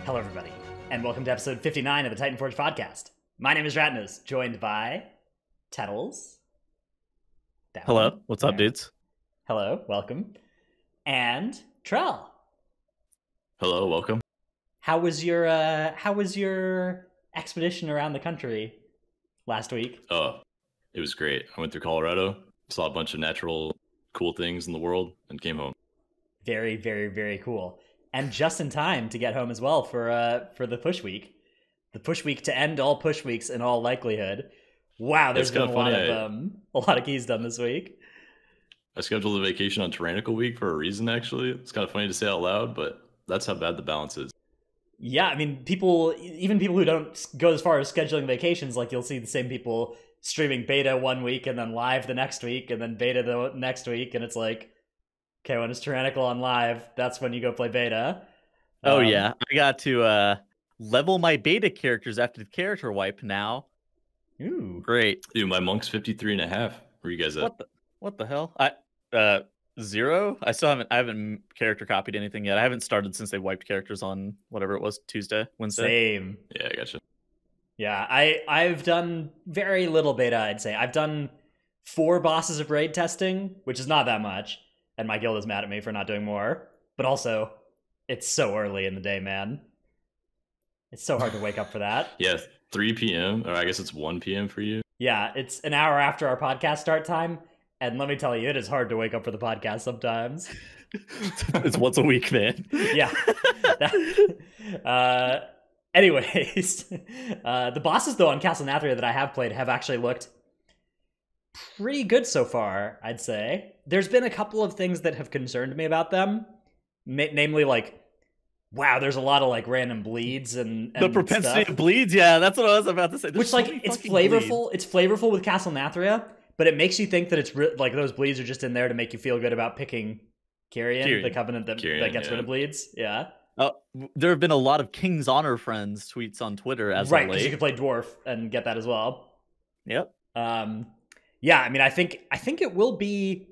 Hello, everybody, and welcome to episode 59 of the Titanforge podcast. My name is Ratnus, joined by Tettles. Hello, what's up, dudes? Hello, welcome. And Trell. Hello, welcome. How was your expedition around the country last week? Oh, it was great. I went through Colorado, saw a bunch of natural cool things in the world, and came home. Very, very, very cool. And just in time to get home as well for the push week. The push week to end all push weeks in all likelihood. Wow, there's been a lot of keys done this week. I scheduled a vacation on Tyrannical Week for a reason, actually. It's kind of funny to say out loud, but that's how bad the balance is. Yeah, I mean, even people who don't go as far as scheduling vacations, like you'll see the same people streaming beta one week and then live the next week and then beta the next week, and it's like, okay, when it's Tyrannical on live, that's when you go play beta. Oh yeah, I got to level my beta characters after the character wipe now. Ooh, great. Dude, my monk's 53.5. Where you guys at? What the hell? I 0. I haven't character copied anything yet. I haven't started since they wiped characters on whatever it was, Wednesday. Same. Yeah, I gotcha. Yeah, I've done very little beta, I'd say. I've done 4 bosses of raid testing, which is not that much, and my guild is mad at me for not doing more. But also, it's so early in the day, man. It's so hard to wake up for that. Yeah, 3 p.m., or I guess it's 1 p.m. for you. Yeah, it's an hour after our podcast start time, and let me tell you, it is hard to wake up for the podcast sometimes. It's once a week, man. Yeah. Anyways, the bosses, though, on Castle Nathria that I have played have actually looked pretty good so far, I'd say. There's been a couple of things that have concerned me about them, namely, like, wow, there's a lot of, like, random bleeds and the propensity stuff. of bleeds, yeah, that's what I was about to say. Which, like, it's flavorful. It's flavorful with Castle Nathria, but it makes you think that it's like those bleeds are just in there to make you feel good about picking Kyrian, the Covenant that gets rid of bleeds. Yeah. There have been a lot of King's Honor friends tweets on Twitter as right, of late. because you can play Dwarf and get that as well. Yep. Yeah, I mean, I think it will be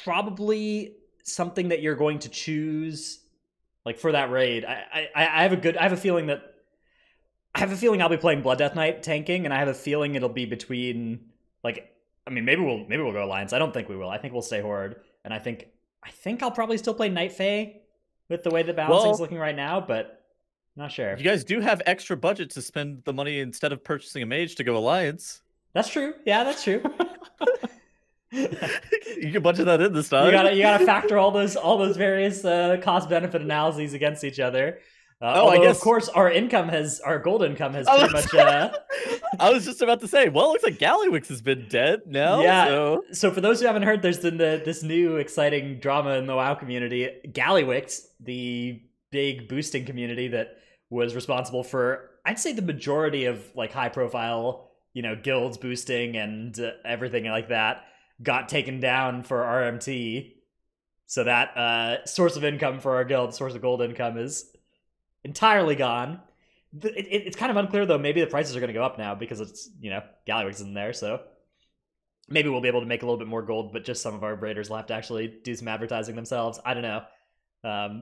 probably something that you're going to choose, like, for that raid. I have a feeling I'll be playing Blood Death Knight tanking, and I have a feeling it'll be between, like, I mean, maybe we'll go Alliance. I don't think we will. I think we'll stay Horde, and I think I'll probably still play Night Fae with the way the balancing's looking right now, but not sure. You guys do have extra budget to spend the money instead of purchasing a mage to go Alliance. That's true. Yeah, that's true. You can budget that in this time. You gotta factor all those various cost benefit analyses against each other. I guess, of course, our gold income has pretty much. I was just about to say, well, it looks like Gallywix has been dead now. Yeah. So for those who haven't heard, there's been this new exciting drama in the WoW community. Gallywix, the big boosting community that was responsible for, I'd say, the majority of, like, high profile, guilds boosting and everything like that, got taken down for RMT. So that source of income for our guild, source of gold income, is entirely gone. It's kind of unclear, though. Maybe the prices are going to go up now because it's, Gallywix isn't there, so maybe we'll be able to make a little bit more gold, but just some of our raiders will have to actually do some advertising themselves. I don't know.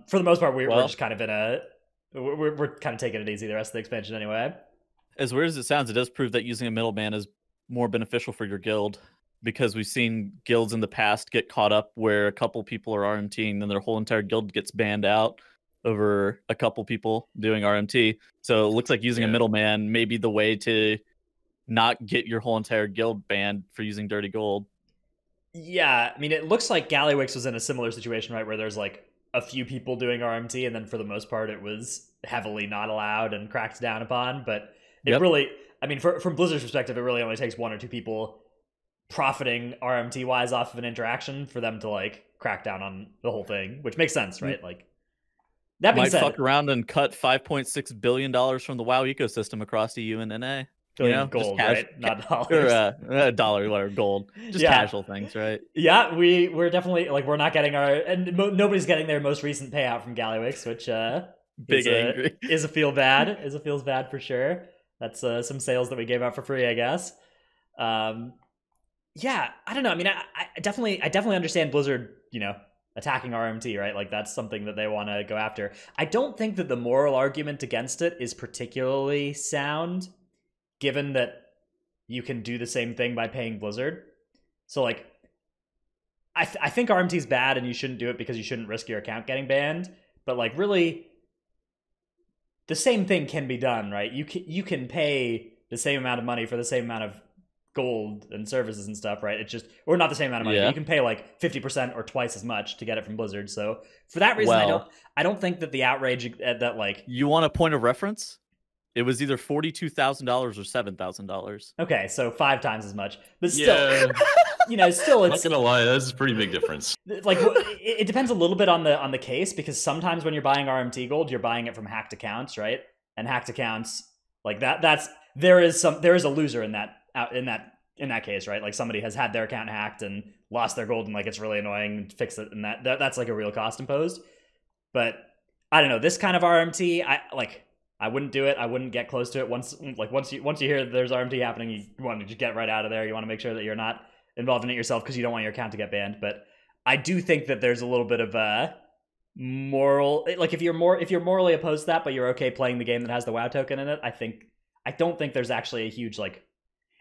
For the most part, we're just kind of we're kind of taking it easy the rest of the expansion anyway. As weird as it sounds, it does prove that using a middleman is more beneficial for your guild, because we've seen guilds in the past get caught up where a couple people are RMTing, then their whole entire guild gets banned out over a couple people doing RMT. So it looks like using a middleman may be the way to not get your whole entire guild banned for using dirty gold. Yeah, I mean, it looks like Gallywix was in a similar situation, right, where there's, like, a few people doing RMT, and then for the most part it was heavily not allowed and cracked down upon. But it really, I mean, from Blizzard's perspective, it really only takes 1 or 2 people profiting RMT-wise off of an interaction for them to, like, crack down on the whole thing, which makes sense, right? Like, that being said, fuck around and cut $5.6 billion from the WoW ecosystem across EU and NA. Gold, right? Not dollars. Or dollar, whatever, gold. Just casual things, right? Yeah, we're definitely, like, we're not getting nobody's getting their most recent payout from Gallywix, which is a feels bad for sure. That's some sales that we gave out for free, I guess. Yeah, I don't know. I mean, I definitely understand Blizzard, attacking RMT, right? Like that's something that they want to go after. I don't think that the moral argument against it is particularly sound, given that you can do the same thing by paying Blizzard. So like, I think RMT is bad and you shouldn't do it because you shouldn't risk your account getting banned. But like, really, the same thing can be done, right? You can pay the same amount of money for the same amount of gold and services and stuff, right? It's just, or not the same amount of money, but you can pay like 50% or twice as much to get it from Blizzard. So for that reason, I don't think that the outrage that like, you want a point of reference? It was either $42,000 or $7,000. Okay, so 5 times as much, but still, still I'm it's not gonna lie, that's a pretty big difference. like it depends a little bit on the case, because sometimes when you're buying RMT gold, you're buying it from hacked accounts, right? And hacked accounts like there is a loser in that case, right? Like somebody has had their account hacked and lost their gold, and like it's really annoying and fix it, and that's like a real cost imposed. But I don't know, this kind of RMT, I wouldn't do it. I wouldn't get close to it. Once you hear that there's RMT happening, you want to just get right out of there. You want to make sure that you're not involved in it yourself because you don't want your account to get banned. But I do think that there's a little bit of a moral, like if you're morally opposed to that, but you're okay playing the game that has the WoW token in it. I don't think there's actually a huge like.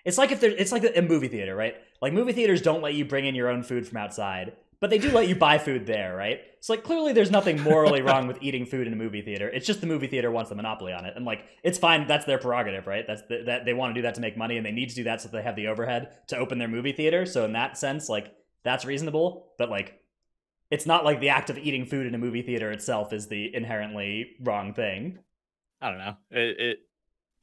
It's like it's like a movie theater, right? Like movie theaters don't let you bring in your own food from outside, but they do let you buy food there, right? So like clearly there's nothing morally wrong with eating food in a movie theater. It's just the movie theater wants the monopoly on it, and like it's fine. That's their prerogative, right? That they want to do that to make money, and they need to do that so that they have the overhead to open their movie theater. So in that sense, like that's reasonable. But like, it's not like the act of eating food in a movie theater itself is the inherently wrong thing. I don't know.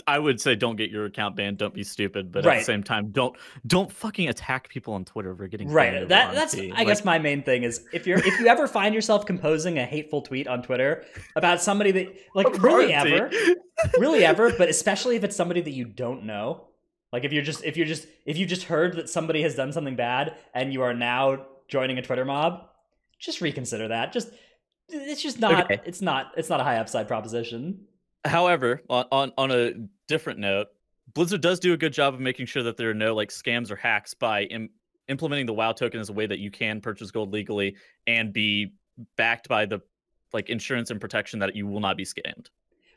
I would say don't get your account banned. Don't be stupid, but at the same time, don't fucking attack people on Twitter for getting banned. That's I guess my main thing is if you ever find yourself composing a hateful tweet on Twitter about somebody that like really ever, but especially if it's somebody that you don't know, like if you've just heard that somebody has done something bad and you are now joining a Twitter mob, just reconsider that. It's just not it's not a high upside proposition. However, on a different note, Blizzard does do a good job of making sure that there are no like scams or hacks by implementing the WoW token as a way that you can purchase gold legally and be backed by the like insurance and protection that you will not be scammed.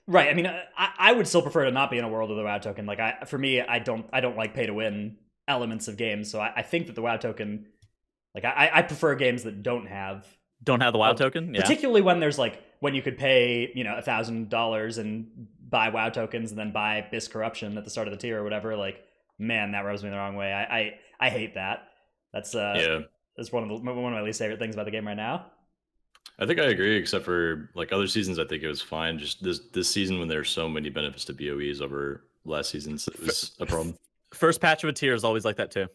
Right. I mean, I would still prefer to not be in a world of the WoW token. Like for me, I don't like pay to win elements of games. So I think that the WoW token, like I prefer games that don't have the WoW token, particularly when there's like when you could pay $1,000 and buy WoW tokens and then buy BIS corruption at the start of the tier or whatever. Like, man, that rubs me the wrong way. I hate that. That's one of my least favorite things about the game right now. I think I agree, except for like other seasons, I think it was fine. Just this season, when there's so many benefits to BOEs over last season's, it was a problem. First patch of a tier is always like that too.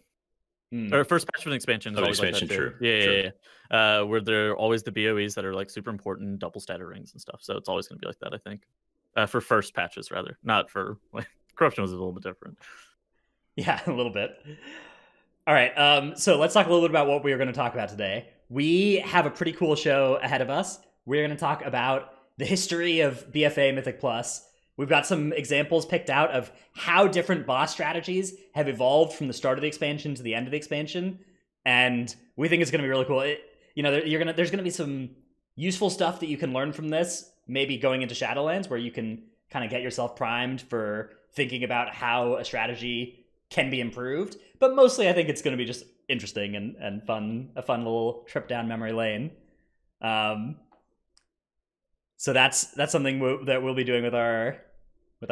Or first patch of an expansion is always like that too. True. Yeah. Where there are always the BOEs that are like super important, double statter rings and stuff. So it's always going to be like that, I think. For first patches, rather. Not for like corruption was a little bit different. Yeah, a little bit. All right. So let's talk a little bit about what we are going to talk about today. We have a pretty cool show ahead of us. We're going to talk about the history of BFA Mythic Plus. We've got some examples picked out of how different boss strategies have evolved from the start of the expansion to the end of the expansion, and we think it's going to be really cool. There's going to be some useful stuff that you can learn from this, maybe going into Shadowlands, where you can kind of get yourself primed for thinking about how a strategy can be improved. But mostly, I think it's going to be just interesting and fun, a fun little trip down memory lane. So that's something that we'll be doing with our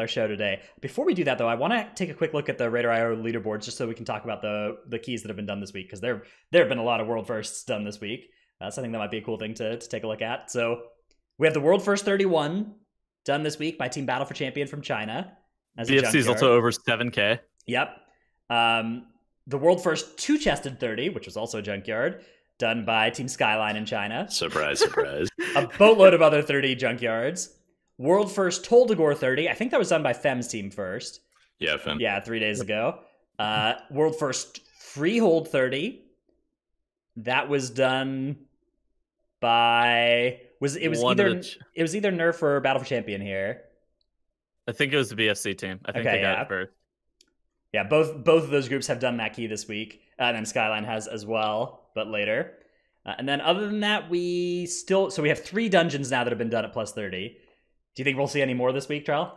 show today. Before we do that, though, I want to take a quick look at the Io Leaderboards just so we can talk about the keys that have been done this week, because there have been a lot of world firsts done this week. So I think that might be a cool thing to take a look at. So we have the World First 31 done this week by Team Battle for Champion from China. BFC is also over 7K. Yep. The World First Two-Chested 30, which was also a junkyard, done by Team Skyline in China. Surprise, surprise. A boatload of other 30 junkyards. World First Toldagor 30. I think that was done by Fem's team first. Yeah, Fem. Yeah, 3 days ago. World First Freehold 30. That was done by... It was either Nerf or Battle for Champion here. I think it was the BFC team. I think they got it first. Yeah, both of those groups have done that key this week. And then Skyline has as well, but later. And then other than that, we have 3 dungeons now that have been done at plus 30. Do you think we'll see any more this week, Trell?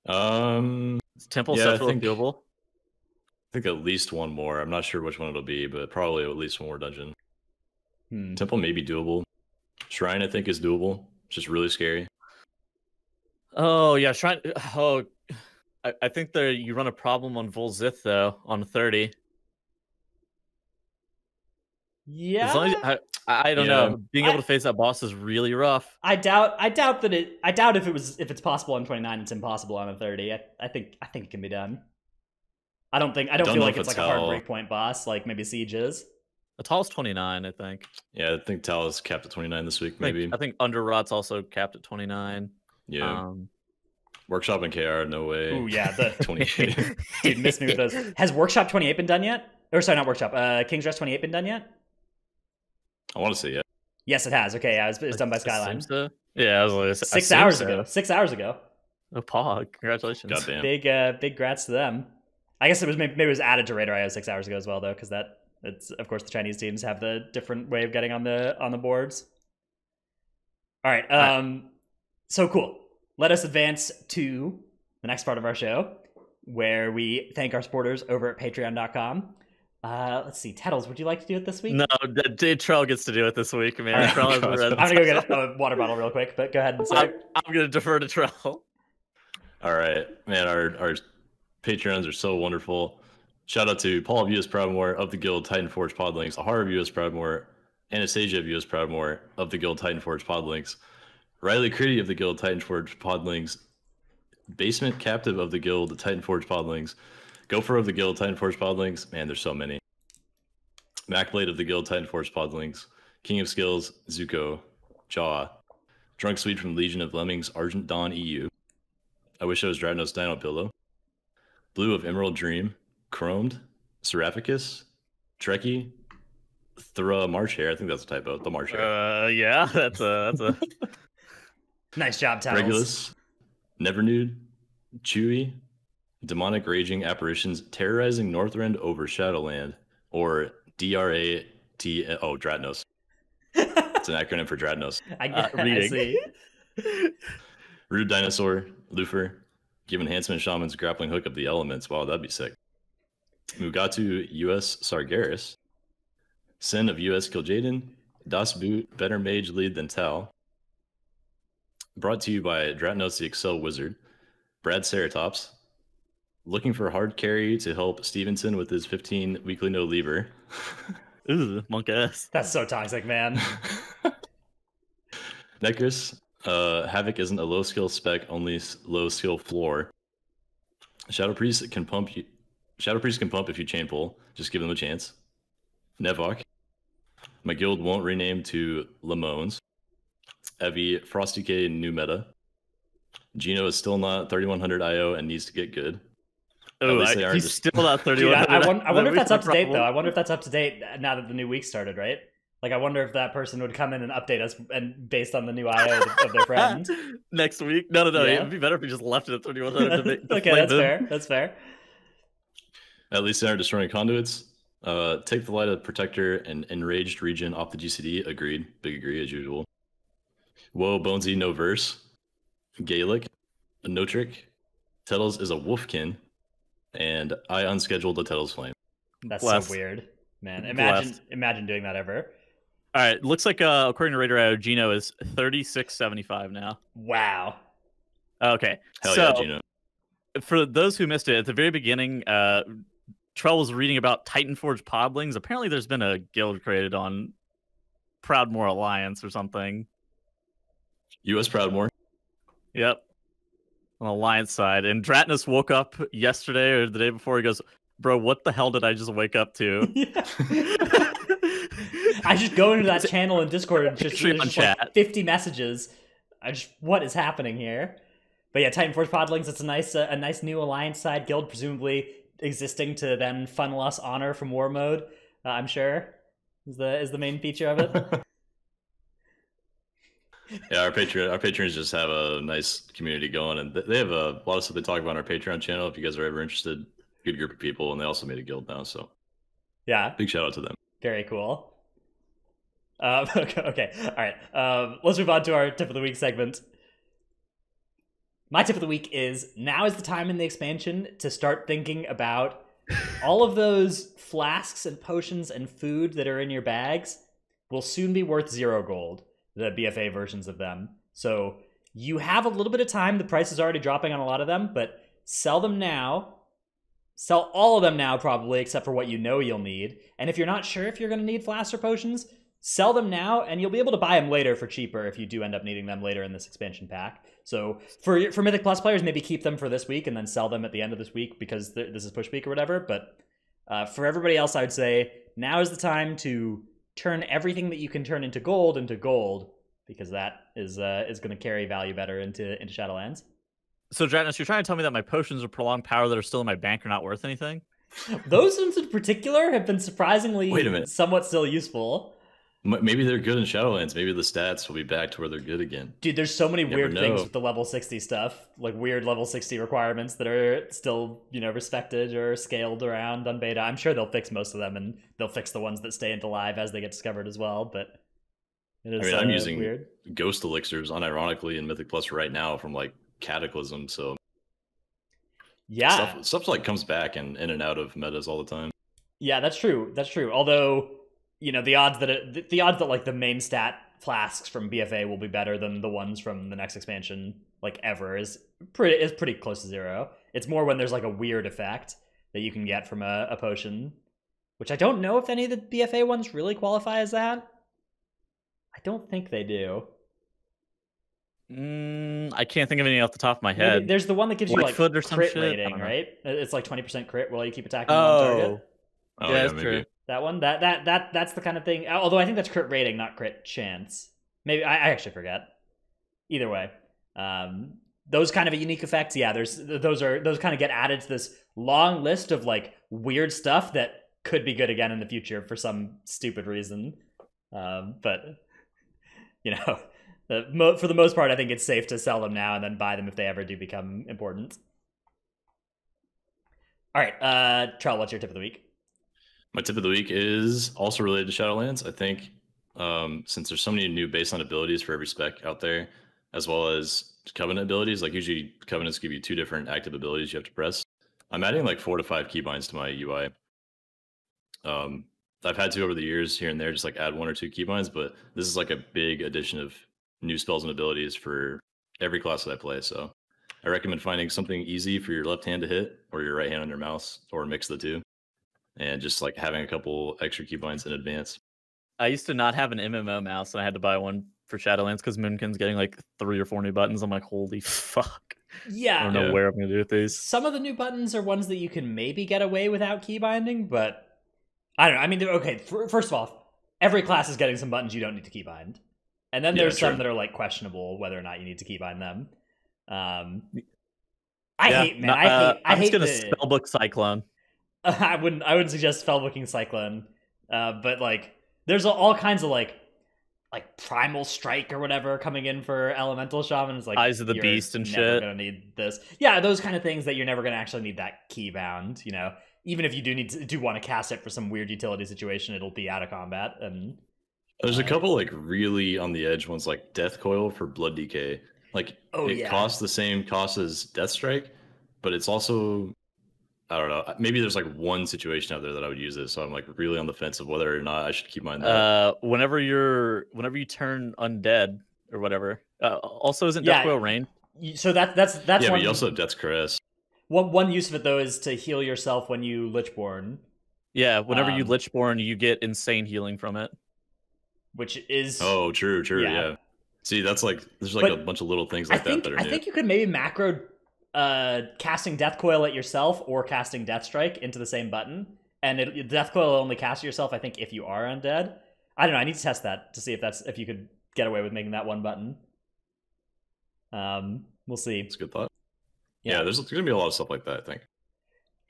Temple yeah, Central doable. I think at least one more. I'm not sure which one it'll be, but probably at least one more dungeon. Temple may be doable. Shrine, I think, is doable. It's just really scary. Oh yeah, Shrine. Oh, I think you run a problem on Volzith though on 30. Yeah. As long as I don't know, being able to face that boss is really rough. I doubt if it's possible on 29, it's impossible on a 30. I think it can be done. I don't feel like it's like a hard breakpoint boss like maybe Siege is. Atal's 29, I think. Yeah, I think Tal is capped at 29 this week, maybe. I think Under Rot's also capped at 29. Yeah. Workshop and KR, no way. Ooh, yeah, the 28. Dude, miss me with those. Has Workshop 28 been done yet? Or sorry, not Workshop. King's Rest 28 been done yet? I want to say yeah. Yes, it has. Okay, yeah, it was done by Skyline. So. Yeah, I was like, 6 hours ago. 6 hours ago. Oh, Pog! Congratulations. Goddamn. Big grats to them. I guess it was maybe it was added to Radar IO 6 hours ago as well, though, because it's of course the Chinese teams have the different way of getting on the boards. All right. So cool. Let us advance to the next part of our show, where we thank our supporters over at Patreon.com. Let's see, Tettles, would you like to do it this week? No, Trell gets to do it this week, man. Right. Trell I'm gonna go get a water bottle real quick, but go ahead and say. I'm gonna defer to Trell. All right, man. Our Patreons are so wonderful. Shout out to Paul of US Proudmore of the Guild Titanforge Podlinks, Ahar of US Proudmore, Anastasia of US Proudmore of the Guild Titanforge Podlinks, Riley Critty of the Guild Titanforge Podlinks, Basement Captive of the Guild Titanforge Podlinks, Gopher of the Guild Titanforge Podlinks. Man, there's so many. Macblade of the Guild Titanforge Podlinks, King of Skills, Zuko, Jaw, Drunk Sweet from Legion of Lemmings, Argent Dawn EU. I wish I was Dragnose Dino Pillow. Blue of Emerald Dream, Chromed, Seraphicus, Trekkie, Thra March Hair. I think that's a typo. The March Hair. Yeah, that's a nice job, Towels. Regulus, Nevernude, Chewy, Demonic Raging Apparitions Terrorizing Northrend over Shadowland, or DRAT. Oh, Dratnos. It's an acronym for Dratnos. I see. Rude Dinosaur, Lufer, give Enhancement Shaman's Grappling Hook of the Elements. Wow, that'd be sick. Mugatu US Sargeras, Sin of US Kil'jaeden, Das Boot, Better Mage Lead Than Tal. Brought to you by Dratnos the Excel Wizard, Brad Ceratops, looking for hard carry to help Stevenson with his 15 weekly no lever. Ooh, monk ass. That's so toxic, man. Necris, Havoc isn't a low skill spec, only low skill floor. Shadow Priest can pump if you chain pull. Just give them a chance. Nevok, my guild won't rename to Lamones. Evie, Frosty K, new meta. Gino is still not 3100 IO and needs to get good. Oh, he's still not 3100. I wonder if that's up to date, though. I wonder if that's up to date now that the new week started, right? Like, I wonder if that person would come in and update us and based on the new IO of their friend. Next week? No. Yeah. It'd be better if we just left it at 3100. Okay, that's fair. At least they aren't destroying conduits. Take the Light of Protector and Enraged Region off the GCD. Agreed. Big agree, as usual. Whoa, Bonesy, no verse. Gaelic, no trick. Tettles is a wolfkin. And I unscheduled a Tettles Flame. That's so weird. Man, imagine doing that ever. All right, looks like according to Radar IO, Gino is 3675 now. Wow. Okay. Hell yeah, Gino. For those who missed it, at the very beginning, Trell was reading about Titanforge Podlings. Apparently there's been a guild created on Proudmore Alliance or something. US Proudmore. Yep. On the Alliance side. And Dratnos woke up yesterday or the day before. He goes, bro, what the hell did I just wake up to? I just go into that channel in Discord and just chat. Like 50 messages. What is happening here? But yeah, Titanforge Podlings, it's a nice new Alliance side guild, presumably existing to then funnel us honor from War Mode, I'm sure, is the main feature of it. Yeah, our patrons just have a nice community going, and they have a lot of stuff they talk about on our Patreon channel. If you guys are ever interested, good group of people, and they also made a guild now. So yeah, big shout out to them. Very cool. Okay, all right. Let's move on to our tip of the week segment. My tip of the week is now is the time in the expansion to start thinking about all of those flasks and potions and food that are in your bags will soon be worth 0 gold, the BFA versions of them. So you have a little bit of time. The price is already dropping on a lot of them, but sell them now. Sell all of them now, probably, except for what you know you'll need. And if you're not sure if you're going to need flasks or potions, sell them now, and you'll be able to buy them later for cheaper if you do end up needing them later in this expansion pack. So for Mythic Plus players, maybe keep them for this week and then sell them at the end of this week because this is push week or whatever. But for everybody else, I would say now is the time to turn everything that you can turn into gold because that is going to carry value better into Shadowlands. So, Dratnos, you're trying to tell me that my potions of prolonged power that are still in my bank are not worth anything? Those ones in particular have been surprisingly somewhat still useful. Maybe they're good in Shadowlands. Maybe the stats will be back to where they're good again. Dude, there's so many weird things with the level 60 stuff, like weird level 60 requirements that are still, respected or scaled around on beta. I'm sure they'll fix most of them, and they'll fix the ones that stay into live as they get discovered as well, but it is I'm using weird. Ghost Elixirs unironically in Mythic Plus right now from like Cataclysm, so yeah, stuff like comes back and in and out of metas all the time. Yeah, that's true. Although, the odds that like the main stat flasks from BFA will be better than the ones from the next expansion like ever is pretty close to 0. It's more when there's like a weird effect that you can get from a potion, which I don't know if any of the BFA ones really qualify as that. I don't think they do. I can't think of any off the top of my head. Maybe there's the one that gives you like foot or some crit shit? rating, right? It's like 20% crit while you keep attacking on target. Oh, yeah, that's true. That one, that's the kind of thing. Although I think that's crit rating, not crit chance. Maybe I actually forget. Either way, those kind of unique effects. Yeah, those kind of get added to this long list of like weird stuff that could be good again in the future for some stupid reason. But for the most part, I think it's safe to sell them now and then buy them if they ever do become important. All right, Trell, what's your tip of the week? My tip of the week is also related to Shadowlands. I think since there's so many new baseline abilities for every spec out there, as well as Covenant abilities, like usually Covenants give you 2 different active abilities you have to press. I'm adding like 4 to 5 keybinds to my UI. I've had to over the years here and there, just like add 1 or 2 keybinds, but this is like a big addition of new spells and abilities for every class that I play. So I recommend finding something easy for your left hand to hit or your right hand on your mouse, or mix the 2, and just like having a couple extra keybinds in advance. I used to not have an MMO mouse, and I had to buy one for Shadowlands because Moonkin's getting like 3 or 4 new buttons. I'm like, holy fuck. Yeah. I don't know where I'm going to do with these. Some of the new buttons are ones that you can maybe get away without keybinding, but I don't know. I mean, okay, first of all, every class is getting some buttons you don't need to keybind. And then there's some that are like questionable whether or not you need to keybind them. I hate gonna spellbook Cyclone. I wouldn't suggest spellbooking Cyclone. But like there's all kinds of like Primal Strike or whatever coming in for Elemental Shamans, like Eyes of the Beast and never shit. Gonna need this. Yeah, those kind of things that you're never gonna actually need that keybound, Even if you do want to cast it for some weird utility situation, it'll be out of combat. And there's a couple like really on the edge ones, like Death Coil for Blood Decay. Like it costs the same cost as Death Strike, but it's also, I don't know, maybe there's like one situation out there that I would use this, so I'm like really on the fence of whether or not I should keep mine. Whenever you turn undead or whatever. Also, isn't Death Coil rain? So that's yeah, one, but you also have Death's Caress. One use of it though is to heal yourself when you Lichborn. Yeah, whenever you Lichborn, you get insane healing from it. Which is true, yeah. See, that's like there's like a bunch of little things like that are new. I think you could maybe macro casting Death Coil at yourself or casting Death Strike into the same button, and Death Coil will only cast yourself, I think, if you are undead. I don't know. I need to test that to see if you could get away with making that one button. We'll see. It's a good thought. Yeah, there's gonna be a lot of stuff like that, I think.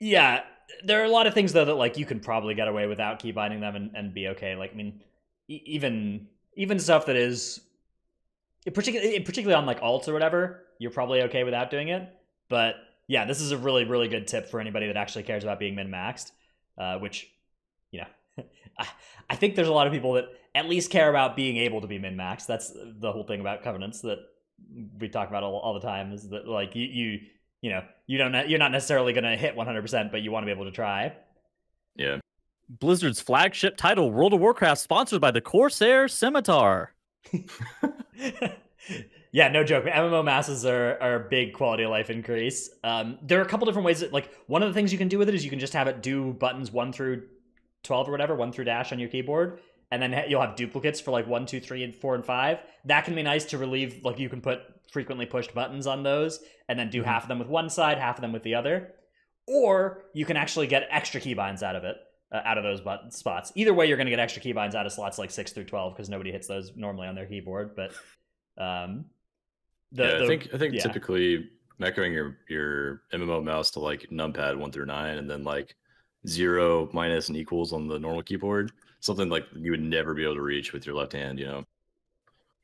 Yeah, there are a lot of things though that like you can probably get away without keybinding them and be okay. Like, I mean, even stuff that is particularly on like alts or whatever, you're probably okay without doing it. But yeah, this is a really, really good tip for anybody that actually cares about being min-maxed, which, I think there's a lot of people that at least care about being able to be min-max. That's the whole thing about covenants that we talk about all the time, is that like you're not necessarily going to hit 100%, but you want to be able to try. Yeah. Blizzard's flagship title, World of Warcraft, sponsored by the Corsair Scimitar. Yeah, no joke. MMO masses are a big quality of life increase. There are a couple different ways that, like, one of the things you can do with it is you can just have it do buttons 1 through 12 or whatever, 1 through dash on your keyboard, and then you'll have duplicates for like 1, 2, 3, and 4, and 5. That can be nice to relieve, like, you can put frequently pushed buttons on those, and then do half of them with one side, half of them with the other. Or you can actually get extra keybinds out of it. Out of those button spots. Either way, you're going to get extra keybinds out of slots like 6 through 12 because nobody hits those normally on their keyboard. But I think typically echoing your MMO mouse to like numpad 1 through 9, and then like 0, minus, and equals on the normal keyboard, something like you would never be able to reach with your left hand, And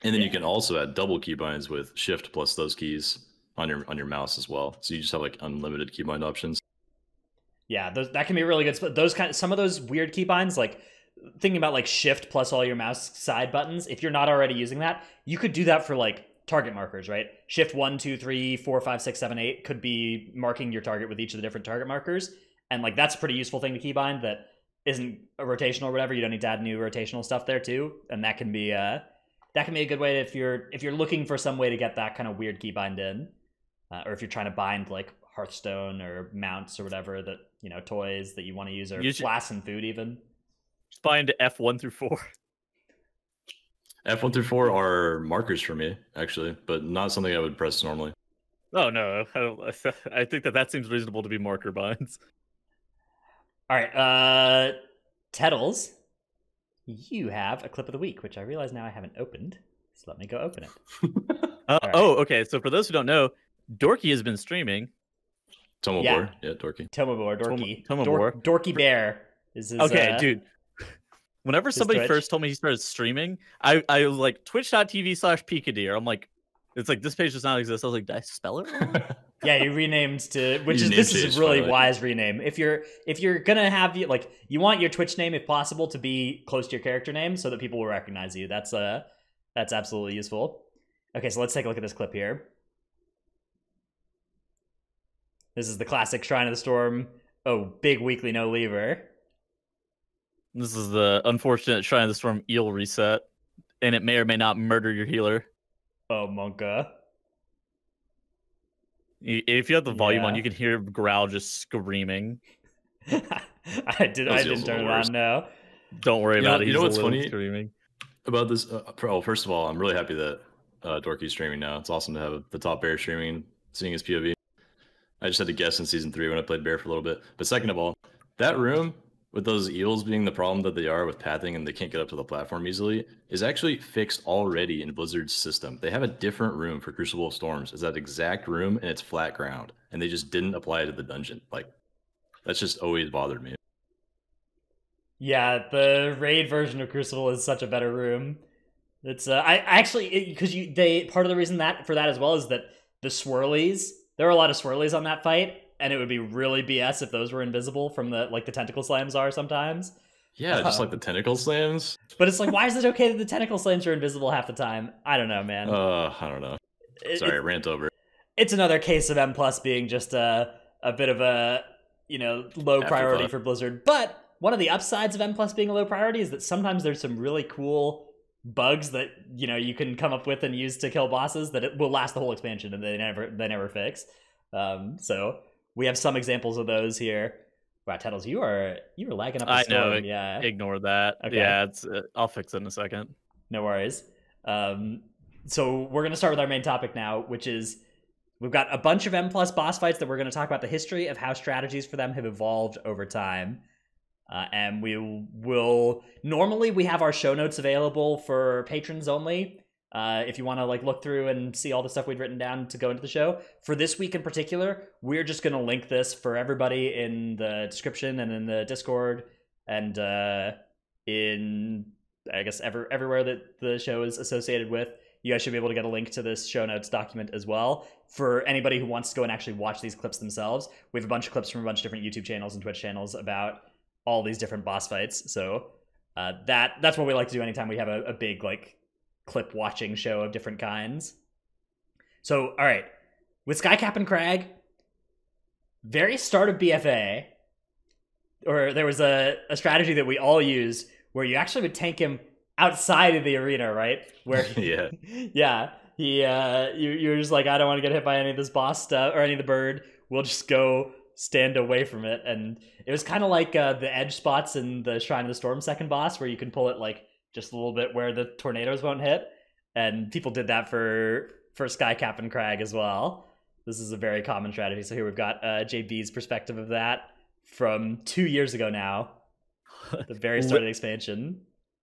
then you can also add double keybinds with Shift plus those keys on your mouse as well. So you just have like unlimited keybind options. Yeah, that can be really good. Some of those weird keybinds, like thinking about like Shift plus all your mouse side buttons. If you're not already using that, you could do that for like target markers, right? Shift 1, 2, 3, 4, 5, 6, 7, 8 could be marking your target with each of the different target markers, and like that's a pretty useful thing to keybind that isn't a rotational or whatever. You don't need to add new rotational stuff there too, and that can be a good way if you're looking for some way to get that kind of weird keybind in, or if you're trying to bind like Hearthstone or mounts or whatever that, toys that you want to use, or flasks and food even. Just bind F1 through 4. F1 through 4 are markers for me, actually, but not something I would press normally. Oh, no. I think that seems reasonable to be marker binds. All right. Tettles, you have a clip of the week, which I realize now I haven't opened. So let me go open it. Right. Oh, okay. So for those who don't know, Dorky has been streaming. Tomobor. Yeah, Dorky. Tomobor, Dorky. Tomobor. Dorky Bear is his, okay, dude. Whenever somebody first told me he started streaming, I was like, twitch.tv/Pikadeer. I'm like, it's like, this page does not exist. I was like, did I spell it wrong? Yeah, you renamed to, this is a really wise rename. If you're gonna have, like, you want your Twitch name, if possible, to be close to your character name so that people will recognize you. That's absolutely useful. Okay, so let's take a look at this clip here. This is the classic Shrine of the Storm. Oh, big weekly no lever. This is the unfortunate Shrine of the Storm eel reset, and it may or may not murder your healer. Oh, Monka. If you have the volume on, you can hear Growl just screaming. I didn't turn it on, no. Don't worry about it. You know what's funny screaming about this? First of all, I'm really happy that Dorky's streaming now. It's awesome to have the top bear streaming, seeing his POV. I just had to guess in Season 3 when I played bear for a little bit. But second of all, that room, with those eels being the problem that they are with pathing and they can't get up to the platform easily, is actually fixed already in Blizzard's system. They have a different room for Crucible of Storms. It's that exact room, and it's flat ground. And they just didn't apply it to the dungeon. Like, that's just always bothered me. Yeah, the raid version of Crucible is such a better room. It's part of the reason for that as well is that the swirlies, there are a lot of swirlies on that fight, and it would be really BS if those were invisible from the tentacle slams are sometimes. Yeah, just like the tentacle slams. But it's like, why is it okay that the tentacle slams are invisible half the time? I don't know, man. I don't know. Sorry, rant over. It's another case of M+ being just a bit of a low priority for Blizzard. But one of the upsides of M+ being a low priority is that sometimes there's some really cool bugs that you can come up with and use to kill bosses that it will last the whole expansion and they never fix. So we have some examples of those here. Wow, Tettles, you were lagging up the storm. I know. Yeah. Ignore that. Okay. Yeah, I'll fix it in a second. No worries. So we're going to start with our main topic now, which is we've got a bunch of M+ boss fights that we're going to talk about the history of how strategies for them have evolved over time. And normally we have our show notes available for patrons only. If you want to look through and see all the stuff we'd written down to go into the show. For this week in particular, we're just going to link this for everybody in the description and in the Discord and in, I guess, everywhere that the show is associated with. You guys should be able to get a link to this show notes document as well. For anybody who wants to go and actually watch these clips themselves, we have a bunch of clips from a bunch of different YouTube channels and Twitch channels about all these different boss fights. So That's what we like to do anytime we have a big like clip watching show of different kinds. So, all right, with Skycap and Crag, very start of BFA, or there was a strategy that we all used where you actually would tank him outside of the arena, right? Where yeah, you're just like, I don't want to get hit by any of this boss stuff or any of the bird. We'll just go stand away from it. And it was kind of like the edge spots in the Shrine of the Storm second boss, where you can pull it like just a little bit where the tornadoes won't hit. And people did that for Skycap and Crag as well. This is a very common strategy. So here we've got JB's perspective of that from 2 years ago now, the very start of the expansion.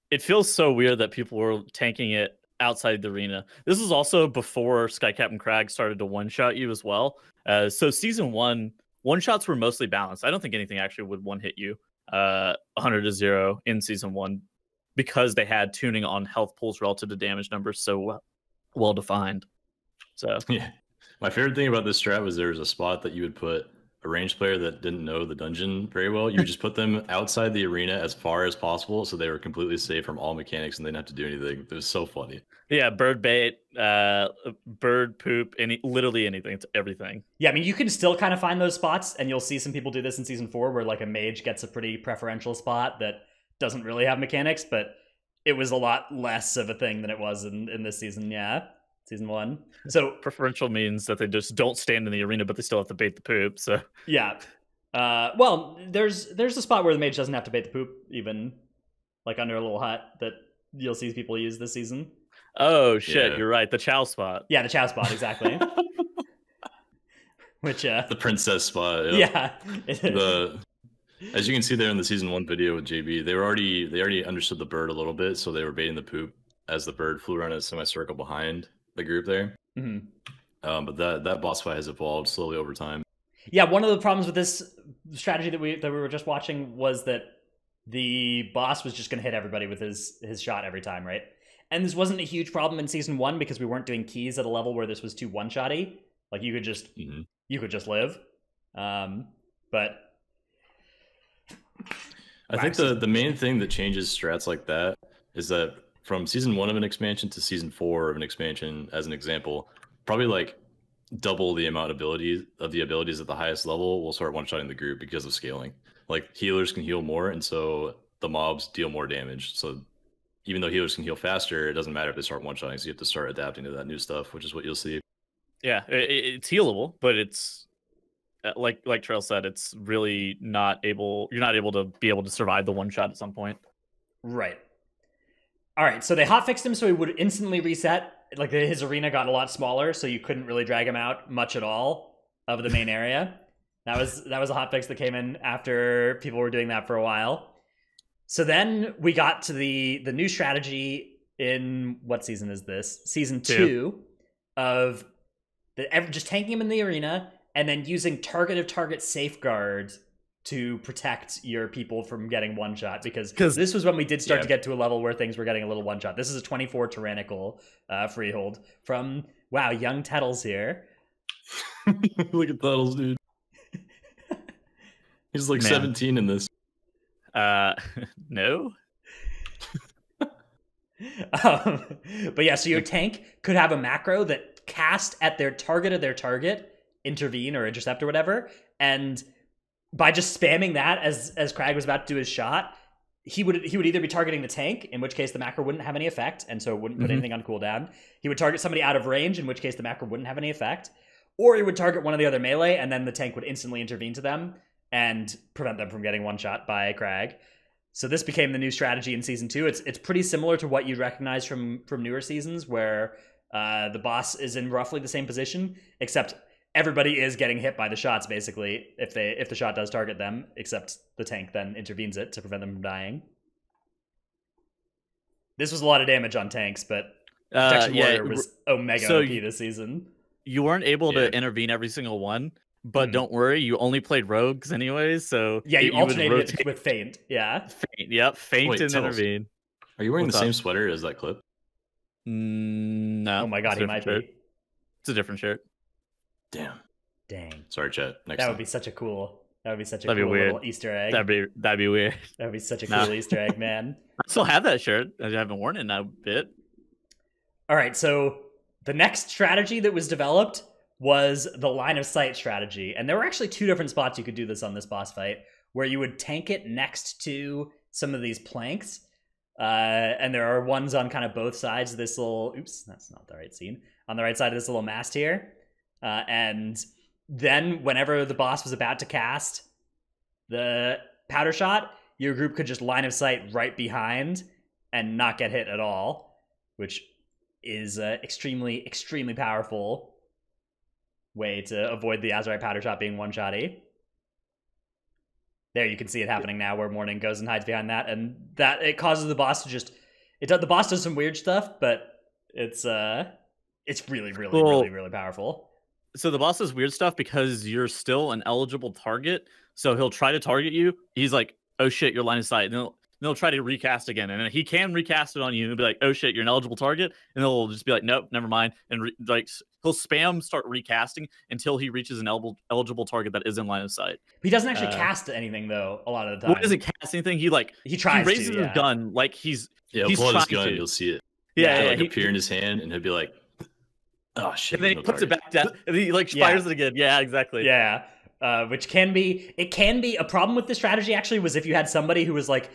It feels so weird that people were tanking it outside the arena. This is also before Skycap and Crag started to one-shot you as well. So season one-shots were mostly balanced. I don't think anything actually would one-hit you 100-0 in season one, because they had tuning on health pools relative to damage numbers so well defined. So yeah, my favorite thing about this strat was there was a spot that you would put a ranged player that didn't know the dungeon very well. You would just put them outside the arena as far as possible, so they were completely safe from all mechanics and they didn't have to do anything. It was so funny. Yeah, bird bait, bird poop, literally anything. It's everything. Yeah, I mean, you can still kind of find those spots, and you'll see some people do this in season 4, where like a mage gets a pretty preferential spot that doesn't really have mechanics, but it was a lot less of a thing than it was in this season. Yeah, season 1. So preferential means that they just don't stand in the arena, but they still have to bait the poop. So yeah, well, there's a spot where the mage doesn't have to bait the poop, even like under a little hut, that you'll see people use this season. Oh shit, yeah. You're right. The chow spot. Yeah, the chow spot, exactly. Which the princess spot. Yeah. As you can see there in the season 1 video with JB, they already understood the bird a little bit, so they were baiting the poop as the bird flew around in a semicircle behind the group there. Mm-hmm. But that boss fight has evolved slowly over time. Yeah, one of the problems with this strategy that we were just watching was that the boss was just going to hit everybody with his shot every time, right? And this wasn't a huge problem in season 1 because we weren't doing keys at a level where this was too one-shotty. Like you could just live. But I think the main thing that changes strats like that is that from season 1 of an expansion to season 4 of an expansion, as an example, probably like double the amount of the abilities at the highest level will start one-shotting the group because of scaling. Like healers can heal more, and so the mobs deal more damage. So even though healers can heal faster, it doesn't matter if they start one-shotting, so you have to start adapting to that new stuff, which is what you'll see. Yeah, it's healable, but it's like Trail said, it's really not able. You're not able to survive the one shot at some point. Right. All right. So they hotfixed him so he would instantly reset. Like his arena got a lot smaller, so you couldn't really drag him out much at all of the main area. That was a hotfix that came in after people were doing that for a while. So then we got to the new strategy in what season is this? Season 2 of just tanking him in the arena and then using target safeguard to protect your people from getting one shot, because this was when we did start to get to a level where things were getting a little one shot. This is a 24 tyrannical freehold from young Tettles here. Look at Tettles, dude. He's like 17 in this. No. But yeah, so your tank could have a macro that cast at their target, intervene or intercept or whatever, and by just spamming that as Crag was about to do his shot, he would either be targeting the tank, in which case the macro wouldn't have any effect, and so it wouldn't put anything on cooldown. He would target somebody out of range, in which case the macro wouldn't have any effect, or he would target one of the other melee, and then the tank would instantly intervene to them and prevent them from getting one shot by Crag. So this became the new strategy in season 2. It's pretty similar to what you'd recognize from newer seasons, where the boss is in roughly the same position, except everybody is getting hit by the shots, basically, if the shot does target them, except the tank then intervenes it to prevent them from dying. This was a lot of damage on tanks, but Protection Warrior was Omega OP this season. You weren't able to intervene every single one, but don't worry, you only played rogues anyways, so... Yeah, you alternated it with Feint, yeah. Feint and intervene. Are you wearing the same sweater as that clip? No. Oh my god, he might be. It's a different shirt. Damn. Dang. Sorry, chat. That would be such a cool That would be such a That'd be cool weird. little Easter egg. That'd be weird. That'd be such a Nah. cool Easter egg, man. I still have that shirt. I haven't worn it in a bit. All right, so the next strategy that was developed was the line of sight strategy. And there were actually two different spots you could do this on this boss fight, where you would tank it next to some of these planks. And there are ones on kind of both sides of this little... Oops, that's not the right scene. On the right side of this little mast here. And then whenever the boss was about to cast the powder shot, your group could just line of sight right behind and not get hit at all, which is an extremely, extremely powerful way to avoid the Azurite powder shot being one-shotty. There, you can see it happening now, where Morning goes and hides behind that, and that it causes the boss to just... the boss does some weird stuff, but it's really, really, really, really powerful. So the boss does weird stuff because you're still an eligible target. So he'll try to target you. He's like, "Oh shit, your line of sight." And they'll try to recast again, and he can recast it on you and be like, "Oh shit, you're an eligible target," and they'll just be like, "Nope, never mind," and he'll spam start recasting until he reaches an eligible target that is in line of sight. He doesn't actually cast anything though. A lot of the time, he doesn't cast anything. He tries. He raises to, his gun like he's he'll pull out his gun. You'll see it. He'll appear in his hand, and he'll be like, "Oh shit!" And then he puts it back down, and he fires it again. Yeah, exactly. Yeah. Which can be a problem with this strategy. Actually, was if you had somebody who was like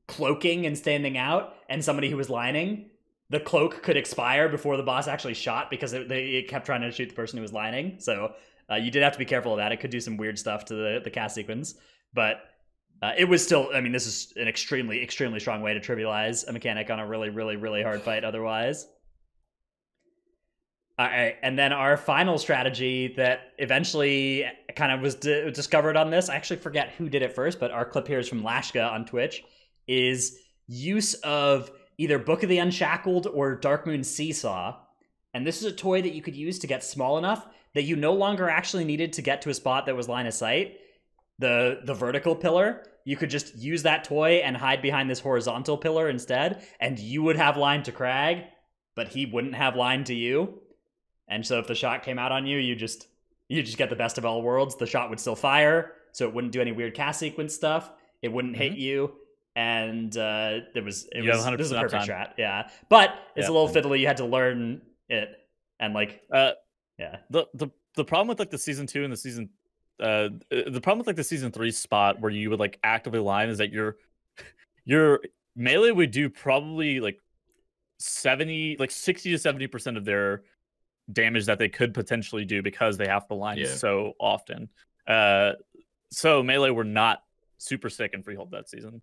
cloaking and standing out, and somebody who was lining, the cloak could expire before the boss actually shot because it kept trying to shoot the person who was lining. So you did have to be careful of that. It could do some weird stuff to the cast sequence, but it was still. I mean, this is an extremely, extremely strong way to trivialize a mechanic on a really, really, really hard fight. Otherwise. All right, and then our final strategy that eventually kind of was discovered on this, I actually forget who did it first, but our clip here is from Lashka on Twitch, is use of either Book of the Unshackled or Darkmoon Seesaw. And this is a toy that you could use to get small enough that you no longer actually needed to get to a spot that was line of sight. The vertical pillar, you could just use that toy and hide behind this horizontal pillar instead, and you would have line to Crag, but he wouldn't have line to you. And so if the shot came out on you, you just get the best of all worlds. The shot would still fire, so it wouldn't do any weird cast sequence stuff. It wouldn't hit you, and this is a perfect strat. Yeah, but it's a little fiddly. You had to learn it, and the problem with like the season 2 and the season the problem with like the season 3 spot where you would like actively line is that your melee would do probably like 60 to 70% of their damage that they could potentially do because they have to line so often. So melee were not super sick in Freehold that season.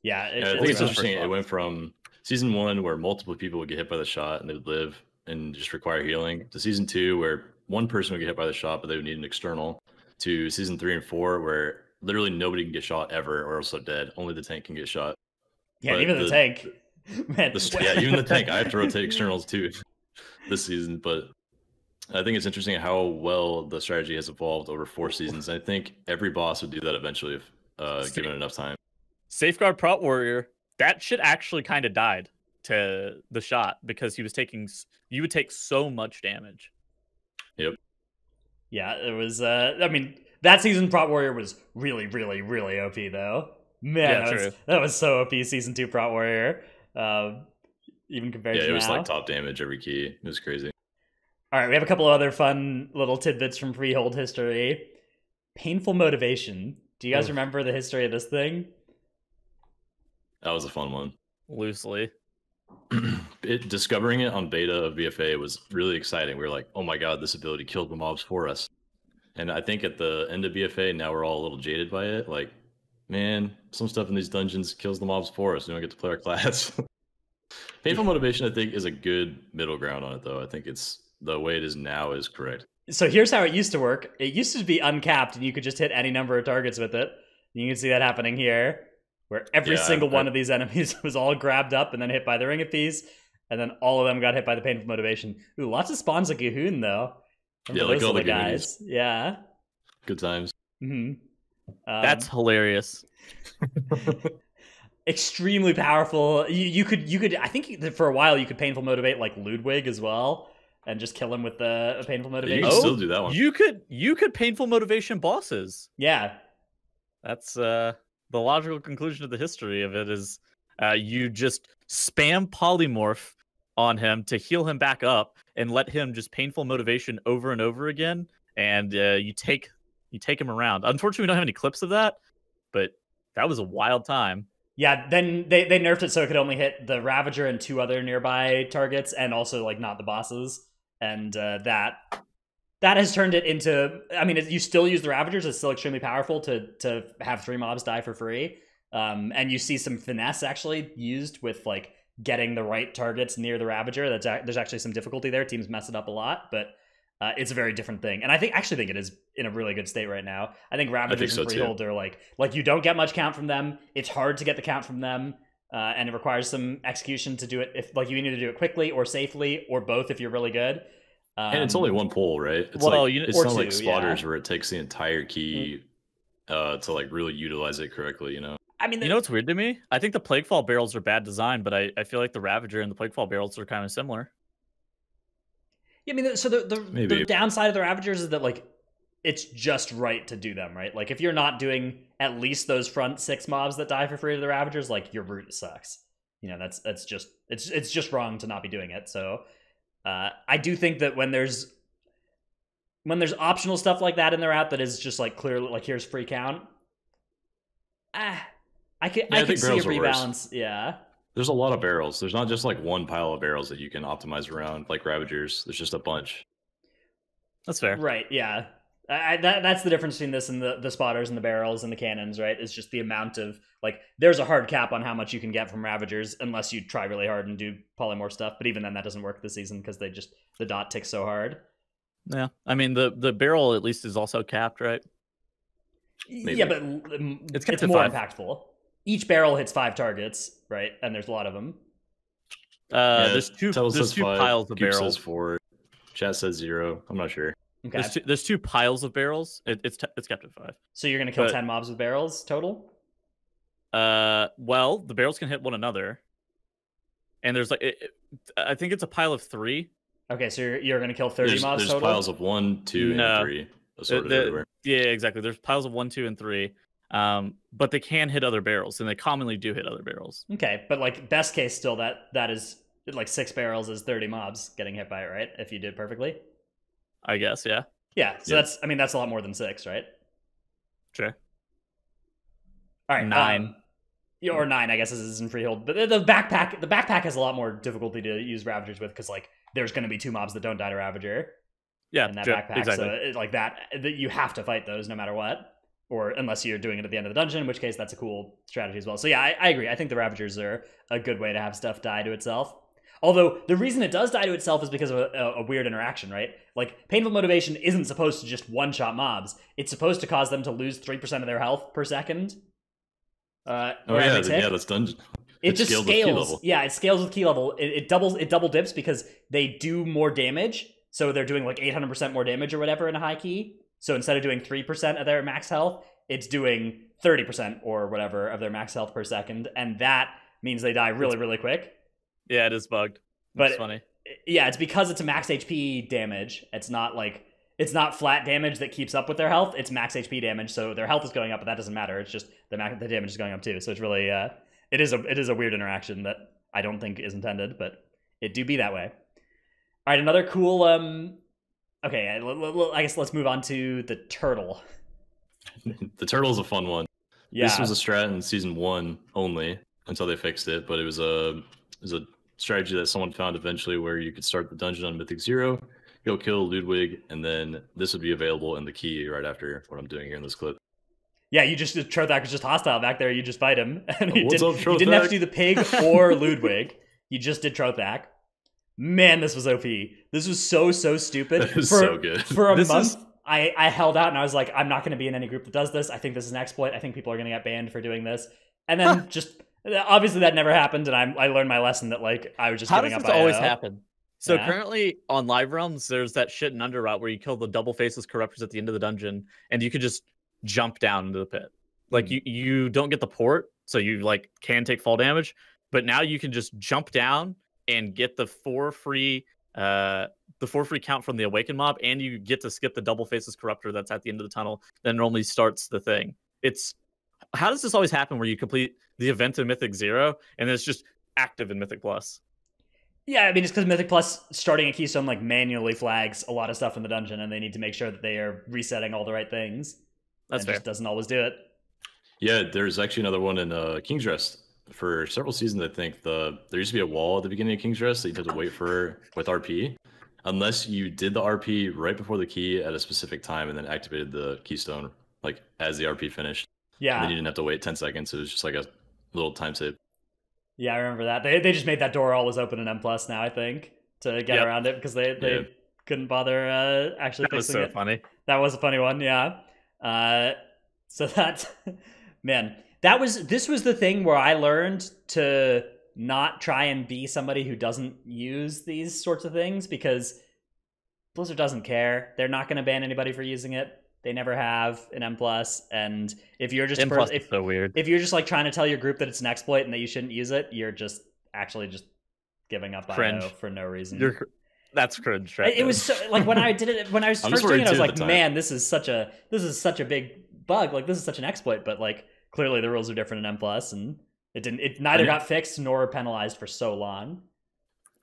Yeah, I think it's interesting. It went from season 1 where multiple people would get hit by the shot and they would live and just require healing, to season 2 where one person would get hit by the shot but they would need an external, to season 3 and 4 where literally nobody can get shot ever or else they're dead. Only the tank can get shot. Yeah, but even the tank. Man, even the tank. I have to rotate externals too this season, but I think it's interesting how well the strategy has evolved over 4 seasons. I think every boss would do that eventually if given enough time. Safeguard Prot Warrior, that shit actually kind of died to the shot because you would take so much damage. Yep. Yeah, it was I mean, that season Prot Warrior was really, really, really OP though. Man, that was so OP season 2 Prot Warrior. Even compared to now. Yeah, it was like top damage every key. It was crazy. All right, we have a couple of other fun little tidbits from Freehold history. Painful Motivation. Do you guys remember the history of this thing? That was a fun one. Loosely. Discovering it on beta of BFA was really exciting. We were like, oh my god, this ability killed the mobs for us. And I think at the end of BFA, now we're all a little jaded by it. Like, man, some stuff in these dungeons kills the mobs for us. We don't get to play our class. Painful Motivation, I think, is a good middle ground on it, though. I think it's the way it is now is correct. So here's how it used to work. It used to be uncapped, and you could just hit any number of targets with it. You can see that happening here, where every single one of these enemies was all grabbed up and then hit by the Ring of Peace, and then all of them got hit by the Painful Motivation. Ooh, lots of spawns of Gahoon, though. Like all the guys. Yeah. Good times. Mm-hmm. That's hilarious. Extremely powerful. You could I think for a while you could Painful Motivate like Ludwig as well. and just kill him with a painful You motivation. can still do that one. You could painful motivation bosses. Yeah. That's the logical conclusion of the history of it is you just spam polymorph on him to heal him back up and let him just painful motivation over and over again, and you take him around. Unfortunately, we don't have any clips of that, but that was a wild time. Yeah, then they nerfed it so it could only hit the Ravager and 2 other nearby targets, and also like not the bosses. And that has turned it into. I mean, you still use the Ravagers; it's still extremely powerful to have 3 mobs die for free. And you see some finesse actually used with like getting the right targets near the Ravager. There's actually some difficulty there. Teams mess it up a lot, but it's a very different thing. And I actually think it is in a really good state right now. I think Ravagers and Freehold are like you don't get much count from them. It's hard to get the count from them, and it requires some execution to do it. If like you need to do it quickly or safely or both if you're really good. And it's only one pull, right? It's it's not like Spotters where it takes the entire key to like really utilize it correctly, you know? I mean, you know what's weird to me? I think the Plaguefall barrels are bad design, but I feel like the Ravager and the Plaguefall barrels are kind of similar. Yeah, I mean, so the downside of the Ravagers is that like it's just right to do them, right? Like if you're not doing at least those front 6 mobs that die for free to the Ravagers, like your route sucks. You know, that's just it's just wrong to not be doing it. So I do think that when there's optional stuff like that in the route that is just like clearly like here's free count. I can see a rebalance. Yeah. There's a lot of barrels. There's not just like one pile of barrels that you can optimize around like Ravagers. There's just a bunch. That's fair. Right, yeah. That's the difference between this and the spotters and the barrels and the cannons, right? It's just the amount of, like, there's a hard cap on how much you can get from Ravagers unless you try really hard and do polymorph stuff. But even then, that doesn't work this season because the dot ticks so hard. Yeah, I mean, the barrel at least is also capped, right? Maybe. Yeah, but it's more impactful. Each barrel hits 5 targets, right? And there's a lot of them. There's two piles of barrels. Says 4. Chat says 0. I'm not sure. Okay. There's 2 piles of barrels. It's capped at 5. So you're gonna kill 10 mobs with barrels total? Well, the barrels can hit one another, and there's like I think it's a pile of 3. Okay, so you're gonna kill 30 mobs there's total. There's piles of 1, 2, and 3. Assorted everywhere. Yeah, exactly. There's piles of 1, 2, and 3. But they can hit other barrels, and they commonly do hit other barrels. Okay, but like best case still that is like 6 barrels is 30 mobs getting hit by it, right? If you did perfectly. I guess, yeah. Yeah, so that's a lot more than 6, right? Sure. All right, 9. Or 9, I guess, is in Freehold. But the backpack has a lot more difficulty to use Ravagers with because like there's going to be 2 mobs that don't die to Ravager. Yeah, in that backpack. Exactly. So like that you have to fight those no matter what, or unless you're doing it at the end of the dungeon, in which case that's a cool strategy as well. So yeah, I agree. I think the Ravagers are a good way to have stuff die to itself. Although the reason it does die to itself is because of a weird interaction, right? Like, painful motivation isn't supposed to just one-shot mobs. It's supposed to cause them to lose 3% of their health per second. That's dungeon. It just scales. Yeah, it scales with key level. It double dips because they do more damage. So they're doing like 800% more damage or whatever in a high key. So instead of doing 3% of their max health, it's doing 30% or whatever of their max health per second. And that means they die really, really quick. Yeah, it is bugged. It's funny. Yeah, it's because it's a max HP damage. It's not flat damage that keeps up with their health. It's max HP damage, so their health is going up, but that doesn't matter. It's just the damage is going up too. So it's really it is a weird interaction that I don't think is intended, but it do be that way. All right, another cool. Okay, I guess let's move on to the turtle. The turtle is a fun one. Yeah. This was a strat in season 1 only until they fixed it, but it was a strategy that someone found eventually where you could start the dungeon on Mythic 0, go kill Ludwig, and then this would be available in the key right after what I'm doing here in this clip. Yeah, Trothak was just hostile back there. You just fight him. And you What's up, Trothak? You didn't have to do the pig or Ludwig. You just did Trothak. Man, this was OP. This was so stupid. It was so good. For a month, I held out and I was like, I'm not going to be in any group that does this. I think this is an exploit. I think people are going to get banned for doing this. And then obviously that never happened, and I learned my lesson that like I was just giving up. How does this always happen? So currently on Live Realms, there's that shit in Underroute where you kill the double faceless corruptors at the end of the dungeon, and you could just jump down into the pit. Like you don't get the port, so you like can take fall damage, but now you can just jump down and get the 4 free the for free count from the Awakened mob, and you get to skip the Double Faces Corruptor that's at the end of the tunnel. Then normally starts the thing. How does this always happen where you complete the event in Mythic 0 and then it's just active in Mythic Plus? Yeah, I mean, it's because Mythic Plus starting a Keystone like manually flags a lot of stuff in the dungeon, and they need to make sure that they are resetting all the right things. That's fair. Just doesn't always do it. Yeah, there's actually another one in King's Rest. For several seasons, I think there used to be a wall at the beginning of King's Rest that you had to wait for with RP, unless you did the RP right before the key at a specific time and then activated the Keystone like as the RP finished. Yeah. And then you didn't have to wait 10 seconds. It was just like a little time save. Yeah, I remember that. They just made that door always open in M+ now, I think, to get around it because they couldn't bother actually fixing it. That was so funny. That was a funny one, yeah. So that, man, this was the thing where I learned to not try and be somebody who doesn't use these sorts of things, because Blizzard doesn't care. They're not going to ban anybody for using it. They never have in M+, and if you're just so weird. If you're just like trying to tell your group that it's an exploit and that you shouldn't use it, you're just actually just giving up IO for no reason. That's cringe, right? It was so, like when I did it when I was first doing it, I was like, man, this is such a big bug. Like, this is such an exploit, but like clearly the rules are different in M+, and it neither got fixed nor penalized for so long.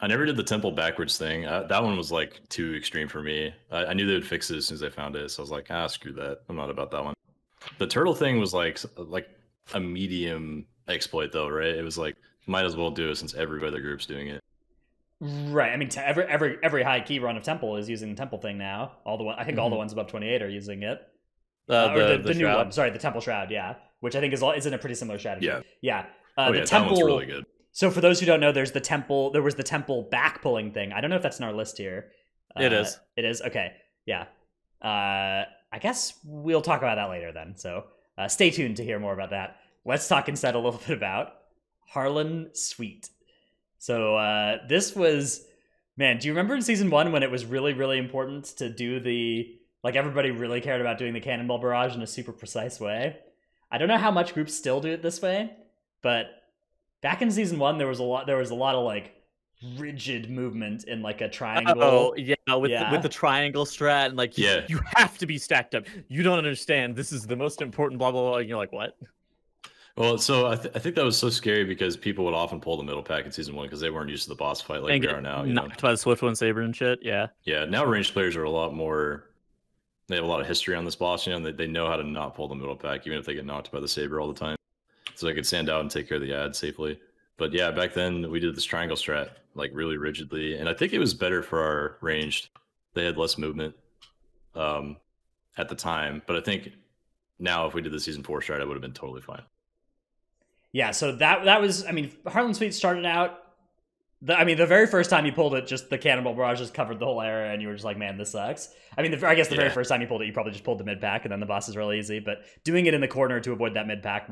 I never did the temple backwards thing. That one was like too extreme for me. I knew they would fix it as soon as they found it, so I was like, screw that. I'm not about that one. The turtle thing was like a medium exploit though, right? It was like, might as well do it since every other group's doing it. Right. I mean, every high key run of temple is using the temple thing now. All the the ones above 28 are using it. The new one. Sorry, the temple shroud. Yeah, which I think is in a pretty similar strategy. Yeah. The temple. That one's really good. So for those who don't know, there was the temple back pulling thing. I don't know if that's in our list here. It is. It is? Okay. Yeah. I guess we'll talk about that later then. So stay tuned to hear more about that. Let's talk instead a little bit about Harlan Suite. So this was, man, do you remember in season 1 when it was really, really important to do everybody really cared about doing the cannonball barrage in a super precise way? I don't know how much groups still do it this way, but back in season 1, there was a lot of like rigid movement in like a triangle. Oh yeah, with the triangle strat, and like you have to be stacked up. You don't understand. This is the most important. Blah blah blah. And you're like, what? Well, so I think that was so scary because people would often pull the middle pack in season 1 because they weren't used to the boss fight like we are now. Knocked by the Swift One Saber and shit. Yeah. Yeah. Now ranged players are a lot more. They have a lot of history on this boss. And they know how to not pull the middle pack even if they get knocked by the saber all the time. So they could stand out and take care of the ad safely. But yeah, back then we did this triangle strat like really rigidly, and I think it was better for our ranged. They had less movement at the time, but I think now if we did the season 4 strat, it would have been totally fine. Yeah, so that was, I mean, Harlan Suite started out, the very first time you pulled it, just the cannonball barrage just covered the whole area, and you were just like, man, this sucks. I mean, I guess the very first time you pulled it, you probably just pulled the mid pack, and then the boss is really easy, but doing it in the corner to avoid that mid pack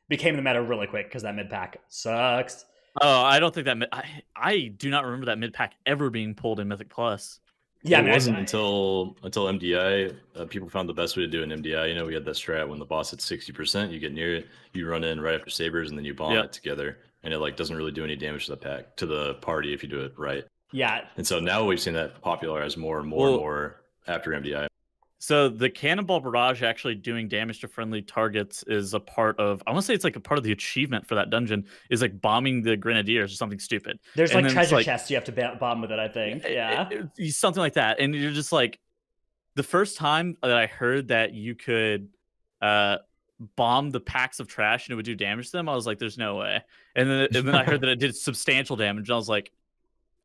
became the meta really quick, because that mid pack sucks. Oh, I don't think that I do not remember that mid pack ever being pulled in Mythic Plus. Yeah, it wasn't until MDI people found the best way to do an MDI. We had that strat when the boss hit 60%, you get near it, you run in right after sabers, and then you bomb it together, and it like doesn't really do any damage to the party if you do it right. Yeah. And so now we've seen that popularize more and more after MDI. So the cannonball barrage actually doing damage to friendly targets is a part of, I want to say it's like a part of the achievement for that dungeon, is like bombing the grenadiers or something stupid. There's like treasure chests you have to bomb with it, I think. Yeah. Something like that. And you're just like, the first time that I heard that you could bomb the packs of trash and it would do damage to them, I was like, there's no way. And then I heard that it did substantial damage, and I was like,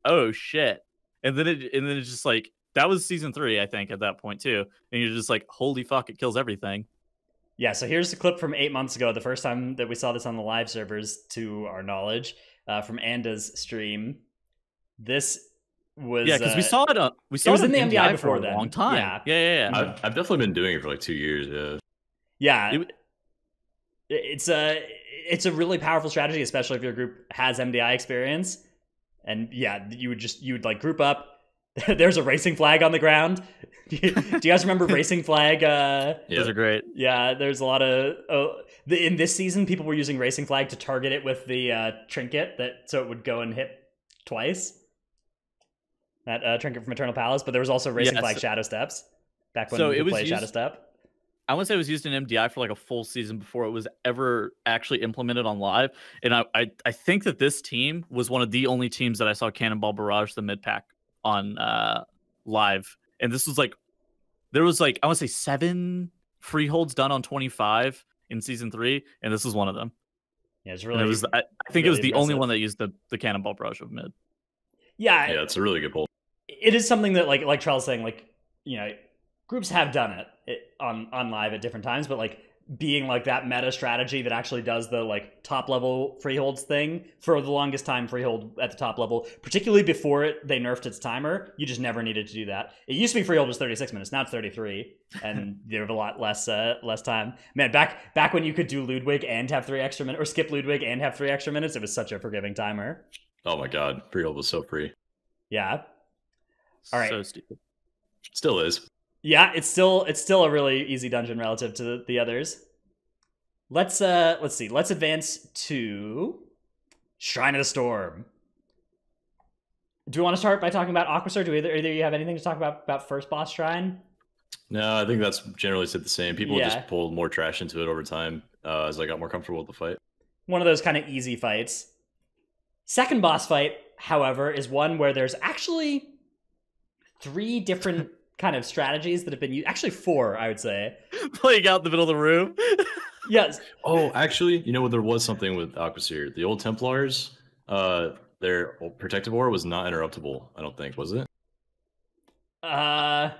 oh shit. And then it's just like, that was season 3, I think, at that point too. And you're just like, holy fuck, it kills everything. Yeah, so here's the clip from 8 months ago, the first time that we saw this on the live servers, to our knowledge, from Anda's stream. This was because we saw it. It was in the MDI before a long time. Yeah. I've definitely been doing it for like 2 years. Yeah. It's a really powerful strategy, especially if your group has MDI experience. And yeah, you would like group up. There's a racing flag on the ground. Do you guys remember racing flag? Those are great. Yeah, there's a lot of in this season, people were using racing flag to target it with the trinket, so it would go and hit twice. that Trinket from Eternal Palace, but there was also Racing Yes. Flag Shadow Steps back when So you it could was play used- Shadow Step. I want to say it was used in MDI for like a full season before it was ever actually implemented on live. And I think that this team was one of the only teams that I saw Cannonball Barrage the mid pack on live. And this was like, there was like, I want to say 7 freeholds done on 25 in season 3, and this was one of them. Yeah, it's And really. it was, I think it was really the only impressive. one that used the Cannonball Barrage of mid. Yeah, Yeah, it's a really good pull. it is something that like Charles saying, like, you know, groups have done it on live at different times, but like being like that meta strategy that actually does the like top level freeholds thing for the longest time, freehold at the top level, particularly before they nerfed its timer, you just never needed to do that. It used to be freehold was 36 minutes, now it's 33, and there was a lot less time. Man, back when you could do Ludwig and have 3 extra minutes, or skip Ludwig and have 3 extra minutes, it was such a forgiving timer. Oh my god, freehold was so free. Yeah. All right. So stupid. Still is. Yeah, it's still a really easy dungeon relative to the others. Let's see. Let's advance to Shrine of the Storm. Do we want to start by talking about Aquasur? Do either of you have anything to talk about first boss shrine? No, I think that's generally stayed the same. People Yeah. just pulled more trash into it over time as I got more comfortable with the fight. One of those kind of easy fights. Second boss fight, however, is one where there's actually 3 different kind of strategies that have been used. Actually 4, I would say. Playing out in the middle of the room. Yes. Oh, actually, you know what? There was something with Aquasir. The old Templars, their protective aura was not interruptible. I don't think, was it? I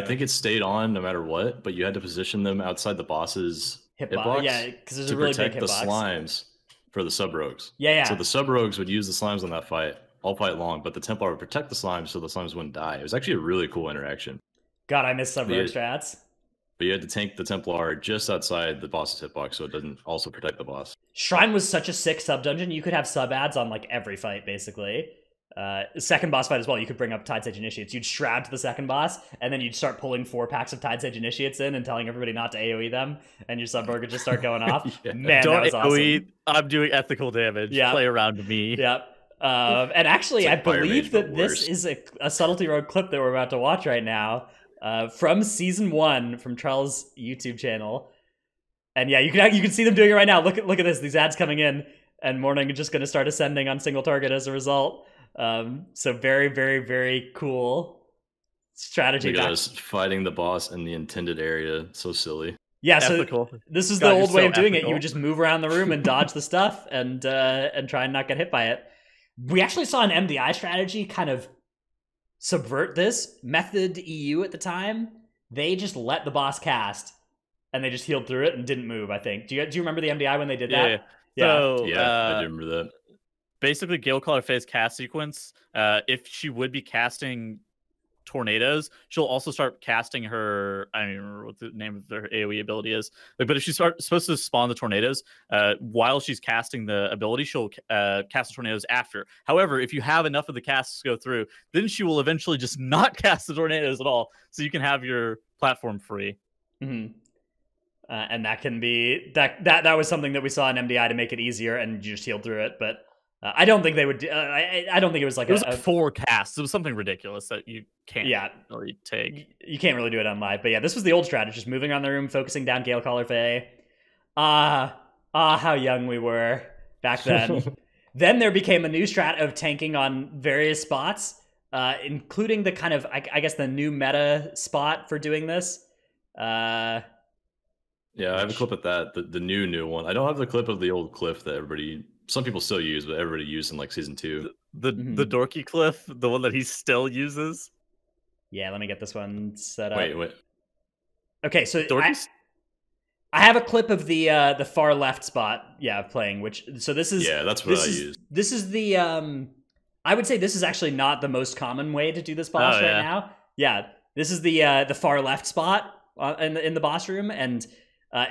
think it stayed on no matter what, but you had to position them outside the boss's hitbox. Yeah, because there's to a really big protect the hitbox. slimes for the sub rogues. Yeah. So the sub rogues would use the slimes on that fight all fight long, but the Templar would protect the slimes so the slimes wouldn't die. It was actually a really cool interaction. God, I miss sub rogue Yeah. strats. But you had to tank the Templar just outside the boss's hitbox so it doesn't also protect the boss. Shrine was such a sick sub dungeon. You could have sub ads on like every fight, basically. Second boss fight as well. You could bring up Tide Sage Initiates. You'd shroud to the second boss, and then you'd start pulling 4 packs of Tide Sage Initiates in and telling everybody not to AoE them, and your sub rogue would just start going off. Yeah. Man, Don't that was AoE. awesome. I'm doing ethical damage. Yeah. Play around me. Yep. And actually, It's like I Fire believe Mage, but that this worse. is a Subtlety Rogue clip that we're about to watch right now from season 1 from Charles' YouTube channel. And yeah, you can see them doing it right now. Look at this. These ads coming in, and Morning is just going to start ascending on single target as a result. So very, very, very cool strategy. Look at us fighting the boss in the intended area. So silly. Yeah, so Ethical. this is God, the you're old way so of doing it. ethical. You would just move around the room and dodge the stuff and try and not get hit by it. We actually saw an MDI strategy kind of subvert this. Method EU at the time, they just let the boss cast and they just healed through it and didn't move, I think. Do you remember the MDI when they did Yeah. that? So Yeah, I do remember that. basically, Gale Caller Faye's cast sequence, if she would be casting tornadoes, she'll also start casting her, I don't even remember what the name of her AoE ability is, but if she's supposed to spawn the tornadoes while she's casting the ability, she'll cast the tornadoes after. However, if you have enough of the casts go through, then she will eventually just not cast the tornadoes at all, so you can have your platform free. Mm-hmm. And that can be that was something that we saw in MDI to make it easier, and you just healed through it. But I don't think they would. I don't think it was like It was like 4 casts. It was something ridiculous that you can't really take. You can't really do it on live. But yeah, this was the old strategy, just moving around the room, focusing down Gale Caller Faye. How young we were back then. Then there became a new strat of tanking on various spots, including the kind of, I guess, the new meta spot for doing this. Yeah, I have a clip of that. The new one. I don't have the clip of the old cliff that some people still use, but everybody used in like season 2. The dorky cliff, the one that he still uses. Yeah, let me get this one set up. Wait. Okay, so Dorky's? I have a clip of the far left spot, playing. This is that's what I use. This is the I would say this is actually not the most common way to do this boss right now. Yeah, this is the far left spot in the boss room, and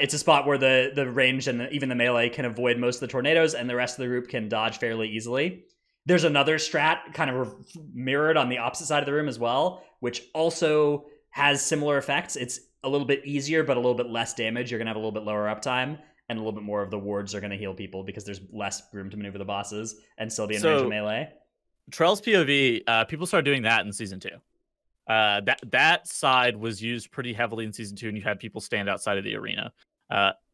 it's a spot where the range and even the melee can avoid most of the tornadoes, and the rest of the group can dodge fairly easily. There's another strat kind of mirrored on the opposite side of the room as well, which also has similar effects. It's a little bit easier, but a little bit less damage. You're going to have a little bit lower uptime, and a little bit more of the wards are going to heal people because there's less room to maneuver the bosses and still be in range of melee. Trell's POV, people started doing that in season 2. That side was used pretty heavily in season 2, and you had people stand outside of the arena.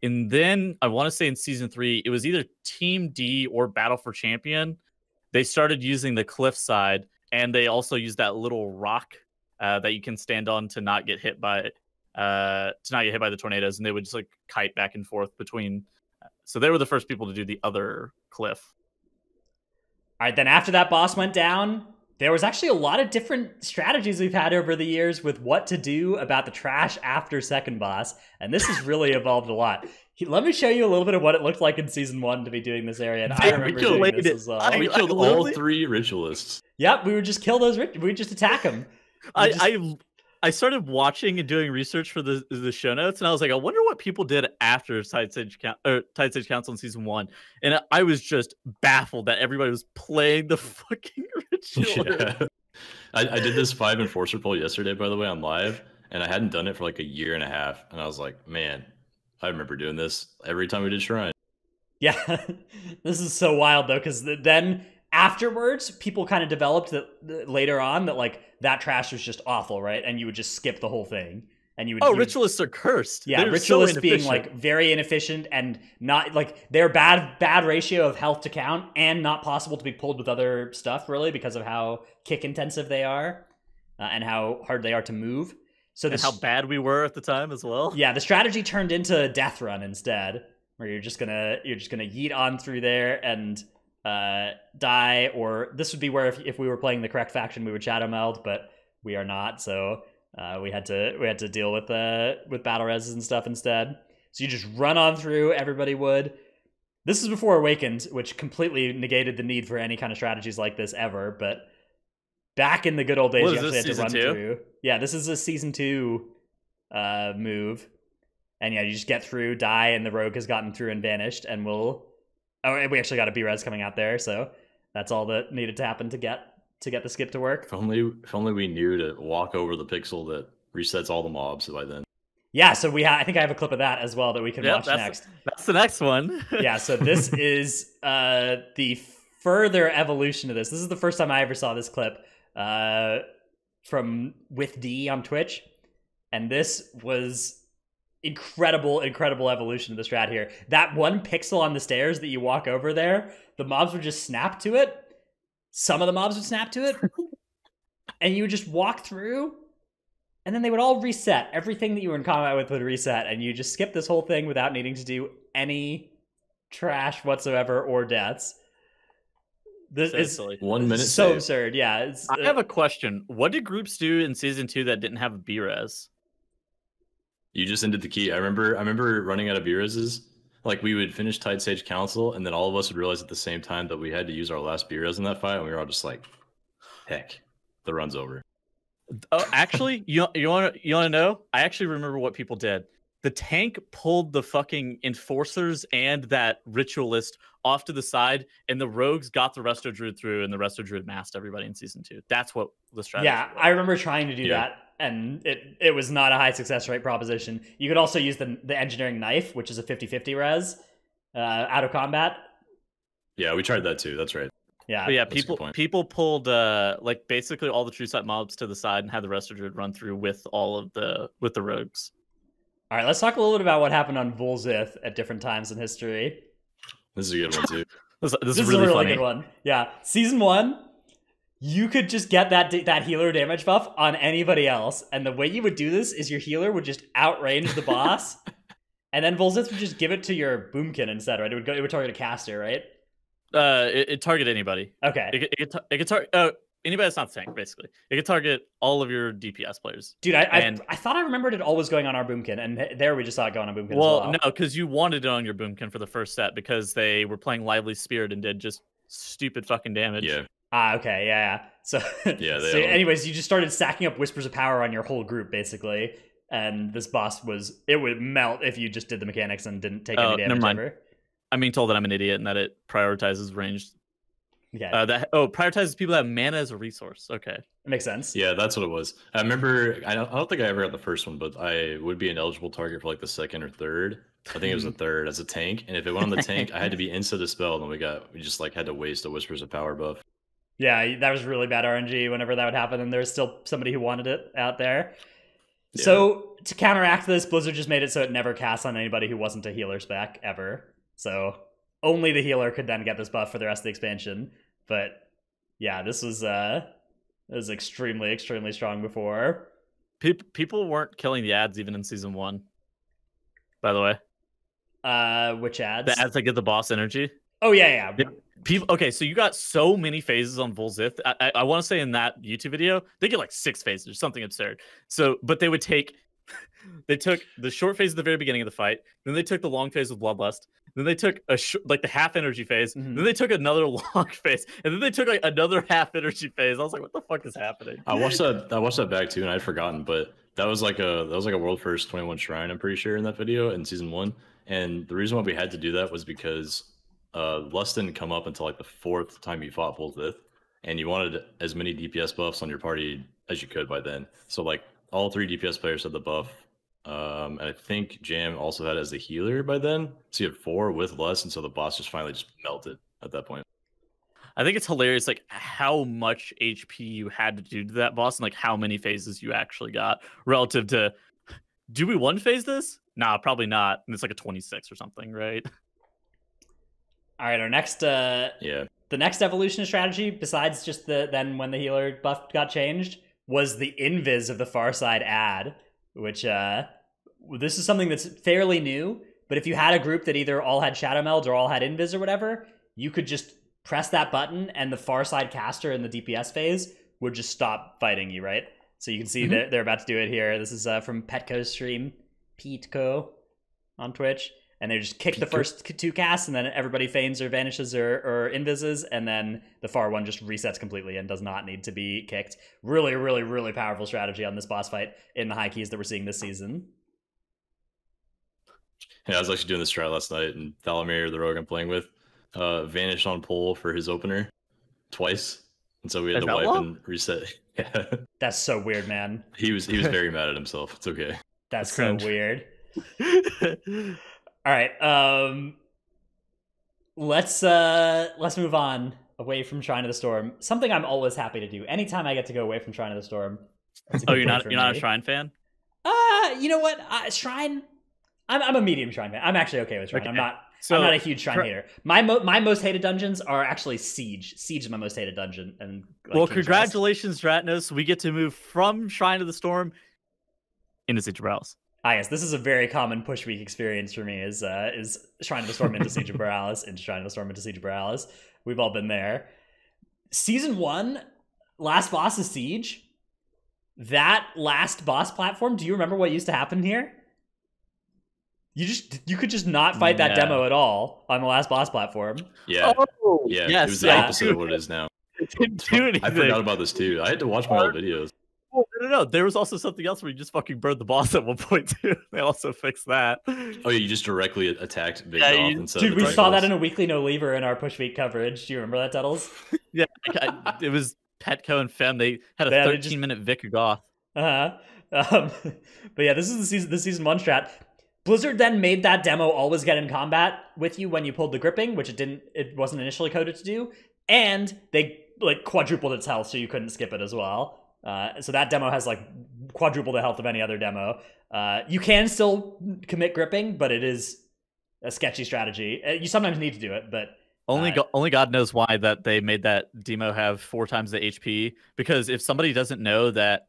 And then I want to say in season 3, it was either Team D or Battle for Champion. They started using the cliff side, and they also used that little rock that you can stand on to not get hit by the tornadoes, and they would just like kite back and forth between. So they were the first people to do the other cliff. All right, then after that boss went down, there was actually a lot of different strategies we've had over the years with what to do about the trash after second boss, and this has really evolved a lot. Let me show you a little bit of what it looked like in season 1 to be doing this area, and I remember doing this as well. We killed all 3 ritualists. Yep, we would just kill those. We would just attack them. I started watching and doing research for the show notes, and I was like, I wonder what people did after Tide Sage Council in season 1, and I was just baffled that everybody was playing the fucking ritual. Yeah. I did this 5 enforcer poll yesterday, by the way, on live, and I hadn't done it for like a year and a half, and I was like, man, I remember doing this every time we did Shrine. Yeah, this is so wild though, because then afterwards, people kind of developed that later on that like that trash was just awful, right? And you would just skip the whole thing, and you would. Ritualists are cursed. Yeah, ritualists being like very inefficient and not like their bad ratio of health to count, and not possible to be pulled with other stuff really because of how kick intensive they are, and how hard they are to move. So and how bad we were at the time as well. Yeah, the strategy turned into Death Run instead, where you're just gonna yeet on through there and die. Or this would be where if we were playing the correct faction, we would shadow meld, but we are not, so we had to deal with battle reses and stuff instead. So you just run on through. Everybody would. This is before Awakened, which completely negated the need for any kind of strategies like this ever. But back in the good old days, you actually had to run through. Yeah, this is a season 2 move. And yeah, you just get through, die, and the rogue has gotten through and vanished, and we actually got a B-res coming out there, so that's all that needed to happen to get the skip to work. If only we knew to walk over the pixel that resets all the mobs by then. Yeah, so I think I have a clip of that as well that we can watch next. That's the next one. Yeah, so this is the further evolution of this. This is the first time I ever saw this clip from with D on Twitch, and this was incredible evolution of the strat here. That one pixel on the stairs that you walk over there, the mobs would just snap to it. Some of the mobs would snap to it, and you would just walk through, and then they would all reset. Everything that you were in combat with would reset, and you just skip this whole thing without needing to do any trash whatsoever or deaths. This is silly. 1 minute. So absurd. Yeah. I have a question. What did groups do in season 2 that didn't have a B-res? You just ended the key. I remember running out of B-reses. Like, we would finish Tide Sage Council, and then all of us would realize at the same time that we had to use our last B-res in that fight, and we were all just like, heck, the run's over. Oh, actually, you want to know? I actually remember what people did. The tank pulled the fucking enforcers and that ritualist off to the side, and the rogues got the Resto Druid through, and the Resto Druid masked everybody in season 2. That's what the strategy was. I remember trying to do that, and it was not a high success rate proposition. You could also use the engineering knife, which is a 50-50 res out of combat. Yeah, we tried that too. That's right. Yeah, but yeah, people pulled like basically all the true sight mobs to the side and had the Resto Druid run through with the rogues. All right, let's talk a little bit about what happened on Volzith at different times in history. This is a good one too. this is a really good one. Yeah, season 1, you could just get that healer damage buff on anybody else, and the way you would do this is your healer would just outrange the boss, and then Volzith would just give it to your boomkin instead, right? It would target a caster, right? It target anybody. Okay. It could target anybody that's not tank, basically. It could target all of your DPS players. Dude, I thought I remembered it always going on our boomkin, and there we just saw it go on a boomkin as well. No, because you wanted it on your boomkin for the first set because they were playing Lively Spirit and did just stupid fucking damage. Yeah. Okay, yeah. So, anyways, you just started stacking up Whispers of Power on your whole group, basically, and this boss it would melt if you just did the mechanics and didn't take any damage never mind. ever. I'm being told that I'm an idiot and that it prioritizes ranged. Yeah. Prioritizes people that have mana as a resource. Okay. That makes sense. Yeah, that's what it was. I remember, I don't think I ever got the first one, but I would be an eligible target for like the second or third. I think it was the third as a tank. And if it went on the tank, I had to be insta dispelled, and we just like had to waste a Whispers of Power buff. Yeah, that was really bad RNG whenever that would happen, and there's still somebody who wanted it out there. Yeah. So to counteract this, Blizzard just made it so it never casts on anybody who wasn't a healer spec ever. So only the healer could then get this buff for the rest of the expansion. But yeah, this was extremely, extremely strong before. People weren't killing the ads even in season 1. By the way, Which ads? the ads that get the boss energy. Oh yeah. People. Okay, so you got so many phases on Volzith. I want to say in that YouTube video, they get like 6 phases or something absurd. So, but they would take, they took the short phase at the very beginning of the fight, then they took the long phase with Bloodlust, then they took like the half energy phase, then they took another long phase, and then they took like another half energy phase. I was like, what the fuck is happening? I watched that back too, and I'd forgotten, but that was like a world first 21 shrine, I'm pretty sure, in that video in season 1. And the reason why we had to do that was because Lust didn't come up until like the 4th time you fought Volzith, and you wanted as many DPS buffs on your party as you could by then. So like all 3 DPS players had the buff, and I think Jam also had it as the healer by then. So you had 4 with Lust, and so the boss just finally just melted at that point. I think it's hilarious, like how much HP you had to do to that boss, and like how many phases you actually got relative to. Do we 1 phase this? Nah, probably not. And it's like a 26 or something, right? All right, our next the next evolution strategy, besides just then when the healer buff got changed, was the invis of the far side ad, which this is something that's fairly new. But if you had a group that either all had shadow meld or all had invis or whatever, you could just press that button and the far side caster in the DPS phase would just stop fighting you, right? So you can see that they're about to do it here. This is from Petco's stream, Petco on Twitch. And they just kick the first 2 casts, and then everybody feigns or vanishes or invises, and then the far one just resets completely and does not need to be kicked. Really, really, really powerful strategy on this boss fight in the high keys that we're seeing this season. Yeah, I was actually doing this strat last night, and Thalamir, the rogue I'm playing with, vanished on pull for his opener twice, and so we had to wipe and reset. Yeah, that's so weird, man. He was very mad at himself. It's okay. That's so weird. All right, let's move on away from Shrine of the Storm. Something I'm always happy to do. Anytime I get to go away from Shrine of the Storm. Oh, you're not a Shrine fan? You know what? Shrine. I'm a medium Shrine fan. I'm actually okay with Shrine. Okay. I'm not a huge Shrine hater. My most hated dungeons are actually Siege. Siege is my most hated dungeon. And well, congratulations, Dratnos. We get to move from Shrine of the Storm into Siege of Borealis. Ah, yes, this is a very common push week experience for me. Is Shrine of the Storm into Siege of Borealis, into Shrine of the Storm into Siege of Borealis. We've all been there. Season 1, last boss is Siege. That last boss platform. Do you remember what used to happen here? You could just not fight that demo at all on the last boss platform. Yeah. Oh, yeah. Yes, it was the opposite of what it is now. It didn't do anything. I forgot about this too. I had to watch my old videos. Oh, no. There was also something else where you just fucking burned the boss at one point too. They also fixed that. Oh, yeah, you just directly attacked Big Dolph. Dude, we saw that in a weekly no lever in our push week coverage. Do you remember that, Tuttles? Yeah, it was Petco and Fem. They had a 13-minute Vic Goth. But yeah, this is the season 1 strat. Blizzard then made that demo always get in combat with you when you pulled the gripping, which it wasn't initially coded to do, and they like quadrupled its health so you couldn't skip it as well. So that demo has like quadruple the health of any other demo. You can still commit gripping, but it is a sketchy strategy. You sometimes need to do it, but only God knows why that they made that demo have 4 times the HP. Because if somebody doesn't know that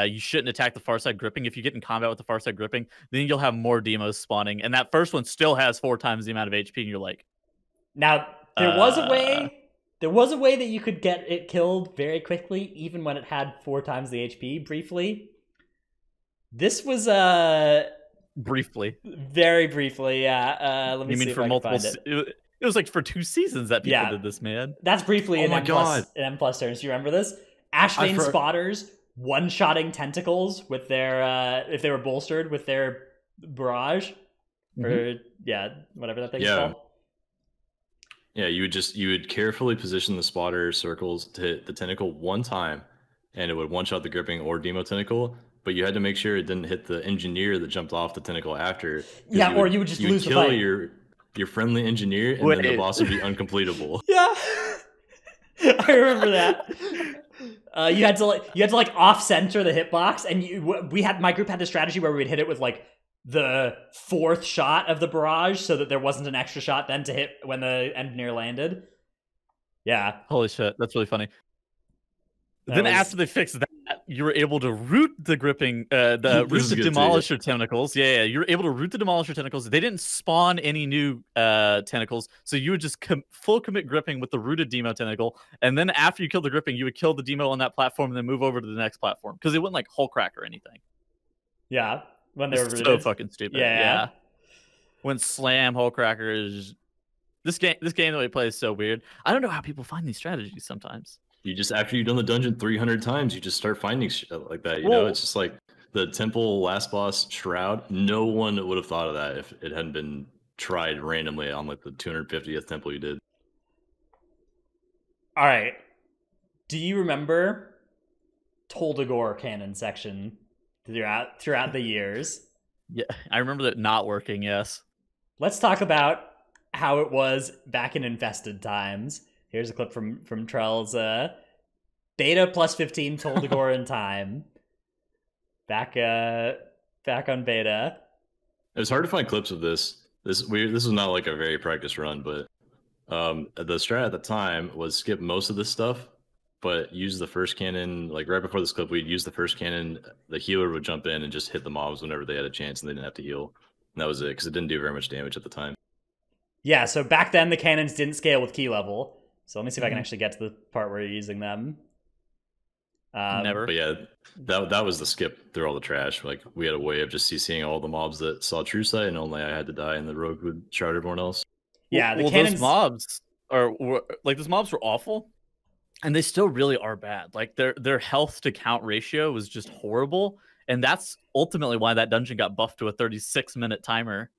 you shouldn't attack the far side gripping, if you get in combat with the far side gripping, then you'll have more demos spawning, and that first one still has 4 times the amount of HP. And you're like, now there was a way. There was a way that you could get it killed very quickly, even when it had 4 times the HP, briefly. This was, briefly. Very briefly, yeah. Let me see if I can find it. It was like for 2 seasons that people did this, man. That's briefly in M+ terms. Do you remember this? Ashvane spotters one-shotting tentacles with their, if they were bolstered with their barrage. Or, whatever that thing is called. Yeah, you would carefully position the spotter circles to hit the tentacle 1 time, and it would one-shot the gripping or demo tentacle, but you had to make sure it didn't hit the engineer that jumped off the tentacle after. Yeah, or you would just lose the fight. Your friendly engineer, and then the boss would be uncompletable. Yeah. All I remember that. You had to like off center the hitbox, and my group had this strategy where we would hit it with like the fourth shot of the barrage, so that there wasn't an extra shot then to hit when the engineer landed. Yeah. Holy shit, that's really funny. Then after they fixed that, you were able to root the gripping, root the Demolisher tentacles. Yeah, you were able to root the Demolisher tentacles. They didn't spawn any new tentacles, so you would just full commit gripping with the rooted demo tentacle, and then after you killed the gripping, you would kill the demo on that platform and then move over to the next platform, because it wouldn't like hull crack or anything. Yeah, when they were rooted. So fucking stupid. Yeah. When slam hull crackers. This game that we play is so weird. I don't know how people find these strategies sometimes. You just, after you've done the dungeon 300 times, you just start finding shit like that. You know, it's just like the temple last boss Shroud. No one would have thought of that if it hadn't been tried randomly on like the 250th temple you did. All right. Do you remember Toldagor cannon section throughout the years? Yeah, I remember that not working. Yes. Let's talk about how it was back in infested times. Here's a clip from Trell's beta plus 15 Toldagor in time. Back on beta. It was hard to find clips of this. This was not like a very practice run, but the strat at the time was skip most of this stuff, but use the first cannon. Like right before this clip, we'd use the first cannon. The healer would jump in and just hit the mobs whenever they had a chance, and they didn't have to heal. And that was it, because it didn't do very much damage at the time. Yeah, so back then the cannons didn't scale with key level. So let me see if I can actually get to the part where you're using them. Never. But yeah, that was the skip through all the trash. Like we had a way of just CCing all the mobs that saw true sight, and only I had to die, and the rogue would shroud everyone else. Yeah, the cannons... those mobs those mobs were awful, and they still really are bad. Like their health to count ratio was just horrible, and that's ultimately why that dungeon got buffed to a 36-minute timer.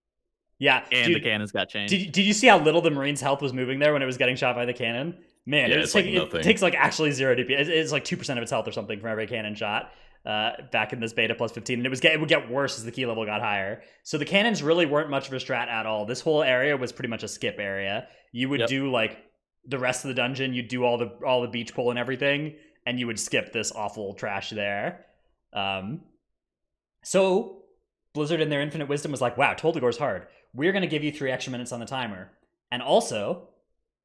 Yeah, and the cannons got changed. Did you see how little the Marine's health was moving there when it was getting shot by the cannon? Man, yeah, it takes like actually 0 DP. It's like 2% of its health or something from every cannon shot. Back in this beta plus 15, and it would get worse as the key level got higher. So the cannons really weren't much of a strat at all. This whole area was pretty much a skip area. You would do like the rest of the dungeon. You'd do all the beach pull and everything, and you would skip this awful trash there. So Blizzard in their infinite wisdom was like, wow, Toldagor's hard. We're going to give you 3 extra minutes on the timer. And also,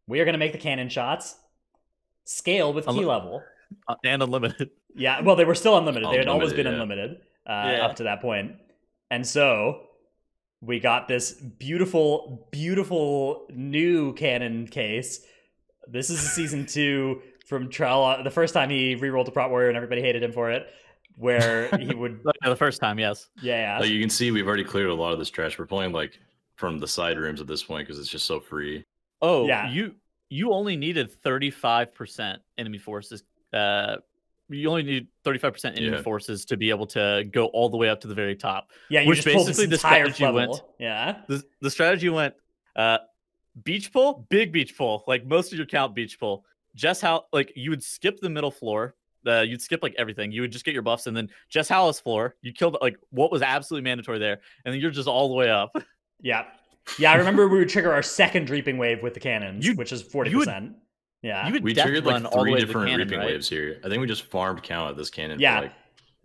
we are going to make the cannon shots scale with key level. And unlimited. Yeah, well, they were still unlimited. They had always been unlimited up to that point. And so we got this beautiful, beautiful new cannon case. This is a season 2 from Trell. The first time he rerolled the Prot Warrior and everybody hated him for it. Where he would... the first time, yes. Yeah. Like you can see we've already cleared a lot of this trash. We're playing like from the side rooms at this point because it's just so free. Oh, yeah. You only needed 35% enemy forces. You only need 35% enemy forces to be able to go all the way up to the very top. Yeah, you which just basically the strategy level. The strategy went beach pull, big beach pull, like most of your count beach pull. Just how like you would skip the middle floor. You'd skip like everything. You would just get your buffs, and then Jess Hallis floor. You killed like what was absolutely mandatory there, and then you're just all the way up. Yeah. I remember we would trigger our second reaping wave with the cannons, which is 40%. We triggered like 3 different reaping waves here. I think we just farmed count at this cannon for like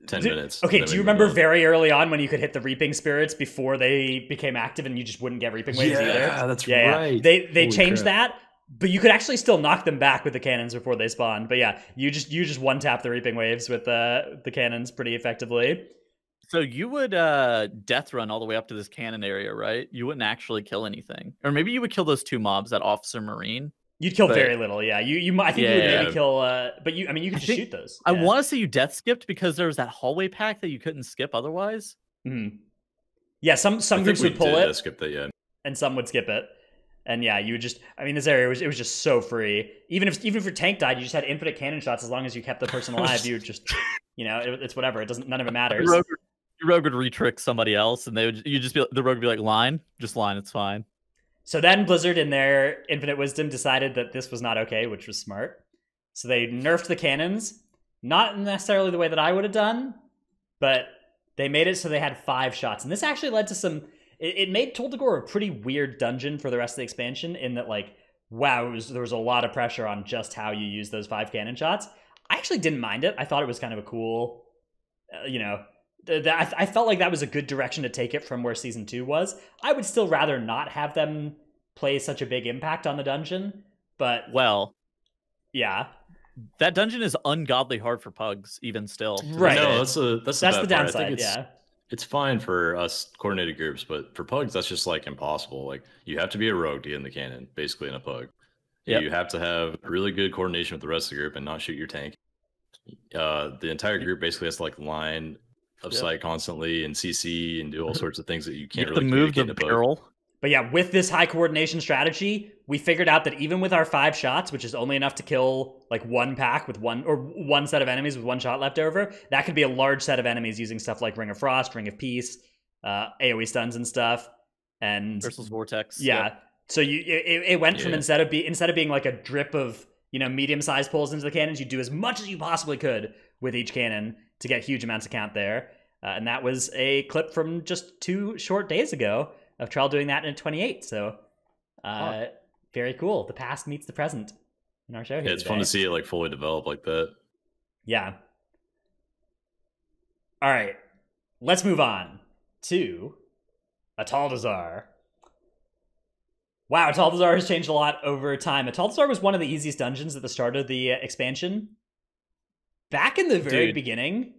10 minutes. Okay, do you remember very early on when you could hit the reaping spirits before they became active, and you just wouldn't get reaping waves either? Yeah, that's right. They changed that. But you could actually still knock them back with the cannons before they spawn. But yeah, you just one tap the reaping waves with the cannons pretty effectively. So you would death run all the way up to this cannon area, right? You wouldn't actually kill anything, or maybe you would kill those 2 mobs, that officer marine. You'd kill very little, yeah. I think you would maybe kill, but you could just shoot those. I want to say you death skipped because there was that hallway pack that you couldn't skip otherwise. Mm-hmm. Yeah, some groups would pull it, skip that, and some would skip it. And yeah, you would just, this area it was just so free. Even if your tank died, you just had infinite cannon shots as long as you kept the person alive. You would just, it's whatever. None of it matters. Your rogue would re-trick somebody else, and the rogue would be like, line, it's fine. So then Blizzard, in their infinite wisdom, decided that this was not okay, which was smart. So they nerfed the cannons, not necessarily the way that I would have done, but they made it so they had 5 shots. And this actually led to some... It made Toldagor a pretty weird dungeon for the rest of the expansion, in that, like, wow, there was a lot of pressure on just how you use those 5 cannon shots. I actually didn't mind it. I thought it was kind of a cool, I felt like that was a good direction to take it from where Season 2 was. I would still rather not have them play such a big impact on the dungeon, but... Well... Yeah. That dungeon is ungodly hard for pugs, even still. Right. No, that's the downside, I think it's fine for us coordinated groups, but for pugs, that's just like impossible. Like you have to be a rogue to get in the cannon, basically in a pug. Yep. You have to have really good coordination with the rest of the group and not shoot your tank. The entire group basically has to like line of sight constantly and CC and do all sorts of things that you can't really move the barrel. But yeah, with this high coordination strategy, we figured out that even with our 5 shots, which is only enough to kill like one pack with one set of enemies with 1 shot left over, that could be a large set of enemies using stuff like Ring of Frost, Ring of Peace, AoE stuns and stuff, and versus Vortex. Yeah. So it went from instead of being like a drip of medium-sized pulls into the cannons, you do as much as you possibly could with each cannon to get huge amounts of count there, and that was a clip from just 2 short days ago of Trell doing that in 28. So very cool. The past meets the present in our show here. Yeah, it's fun to see it like fully develop like that. Yeah. All right. Let's move on to Ataldazar. Wow, Ataldazar has changed a lot over time. Ataldazar was one of the easiest dungeons at the start of the expansion. Back in the very beginning...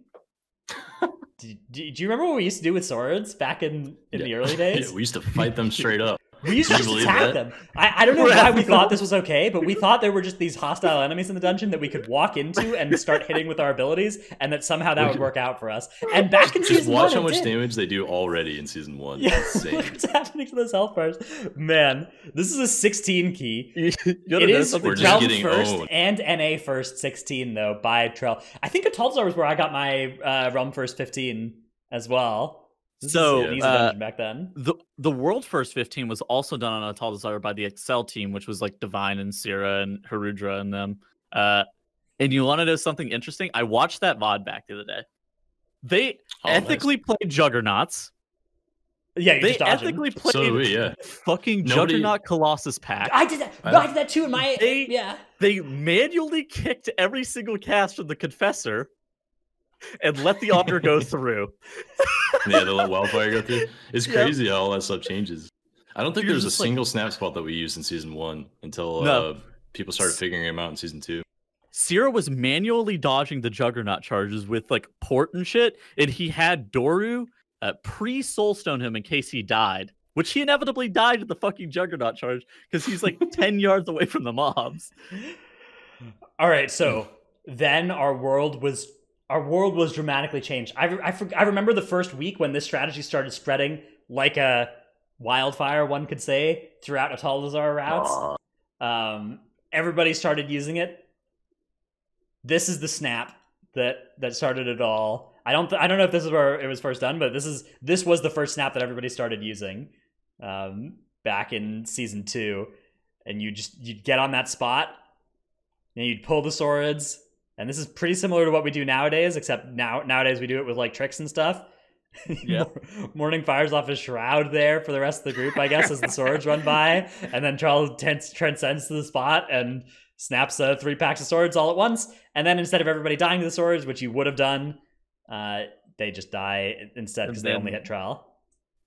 Do you remember what we used to do with swords back in the early days? Yeah, we used to fight them straight up. We used to just attack them. I don't know why we thought this was okay, but we thought there were just these hostile enemies in the dungeon that we could walk into and start hitting with our abilities, and that somehow that would work out for us. And back in Season 1, watch how much damage they do already in Season 1. Yeah, look what's happening to those health bars. Man, this is a 16 key. It is Trell first and NA first 16, though, by Trell. I think Ataldazar was where I got my Realm first 15 as well. So easy dungeon back then. The world first 15 was also done on Ataldazar by the Excel team, which was like Divine and Sierra and Harudra and them. And you want to know something interesting? I watched that VOD back the other day. They ethically played Juggernauts. Yeah, they ethically played fucking Juggernaut Colossus pack. I did that. I did that too in my They manually kicked every single cast from the Confessor and let the auger go through. Yeah, they let Wildfire go through. It's crazy how all that stuff changes. I don't think there's a single snap spot that we used in Season 1 until people started figuring him out in Season 2. Sierra was manually dodging the Juggernaut charges with like port and shit, and he had Doru pre-soulstone him in case he died, which he inevitably died at the fucking Juggernaut charge because he's like 10 yards away from the mobs. All right, so then our world was dramatically changed. I remember the first week when this strategy started spreading like a wildfire, one could say, throughout Ataldazar routes. Everybody started using it. This is the snap that started it all. I don't know if this is where it was first done, but this was the first snap that everybody started using back in Season 2. And you'd get on that spot and you'd pull the swords. And this is pretty similar to what we do nowadays, except nowadays we do it with like tricks and stuff. Yeah. Morning fires off his Shroud there for the rest of the group, I guess, as the swords run by. And then Trell transcends to the spot and snaps 3 packs of swords all at once. And then instead of everybody dying to the swords, which you would have done, they just die instead because they only hit Trell.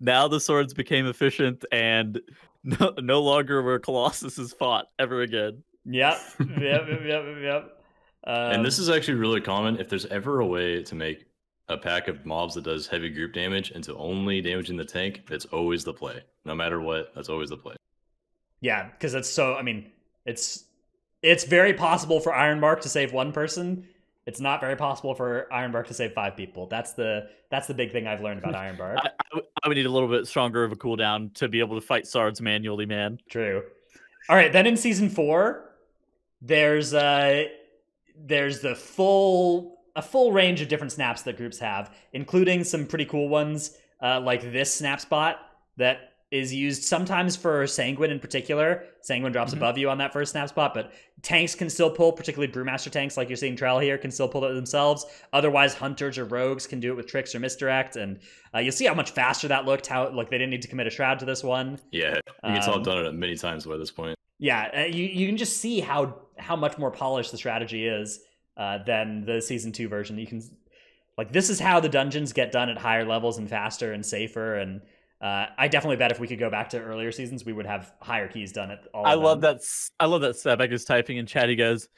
Now the swords became efficient and no longer were Colossuses fought ever again. Yep. And this is actually really common. If there's ever a way to make a pack of mobs that does heavy group damage into only damaging the tank, that's always the play. No matter what, that's always the play. Yeah, because it's very possible for Ironbark to save 1 person. It's not very possible for Ironbark to save 5 people. That's the big thing I've learned about Ironbark. I would need a little bit stronger of a cooldown to be able to fight Sards manually, man. True. All right, then in Season 4, there's a full range of different snaps that groups have, including some pretty cool ones, like this snap spot that is used sometimes for Sanguine in particular. Sanguine drops above you on that first snap spot, but tanks can still pull, particularly Brewmaster tanks like you're seeing Trell here, can still pull it themselves. Otherwise, Hunters or Rogues can do it with tricks or misdirect, and you'll see how much faster that looked, how like they didn't need to commit a Shroud to this one. Yeah, you can tell I've done it many times by this point. Yeah, you can just see how much more polished the strategy is than the season 2 version. You can like this is how the dungeons get done at higher levels and faster and safer. And I definitely bet if we could go back to earlier seasons, we would have higher keys done at all. I of love them. that. I love that Sebek is typing in chat. He goes,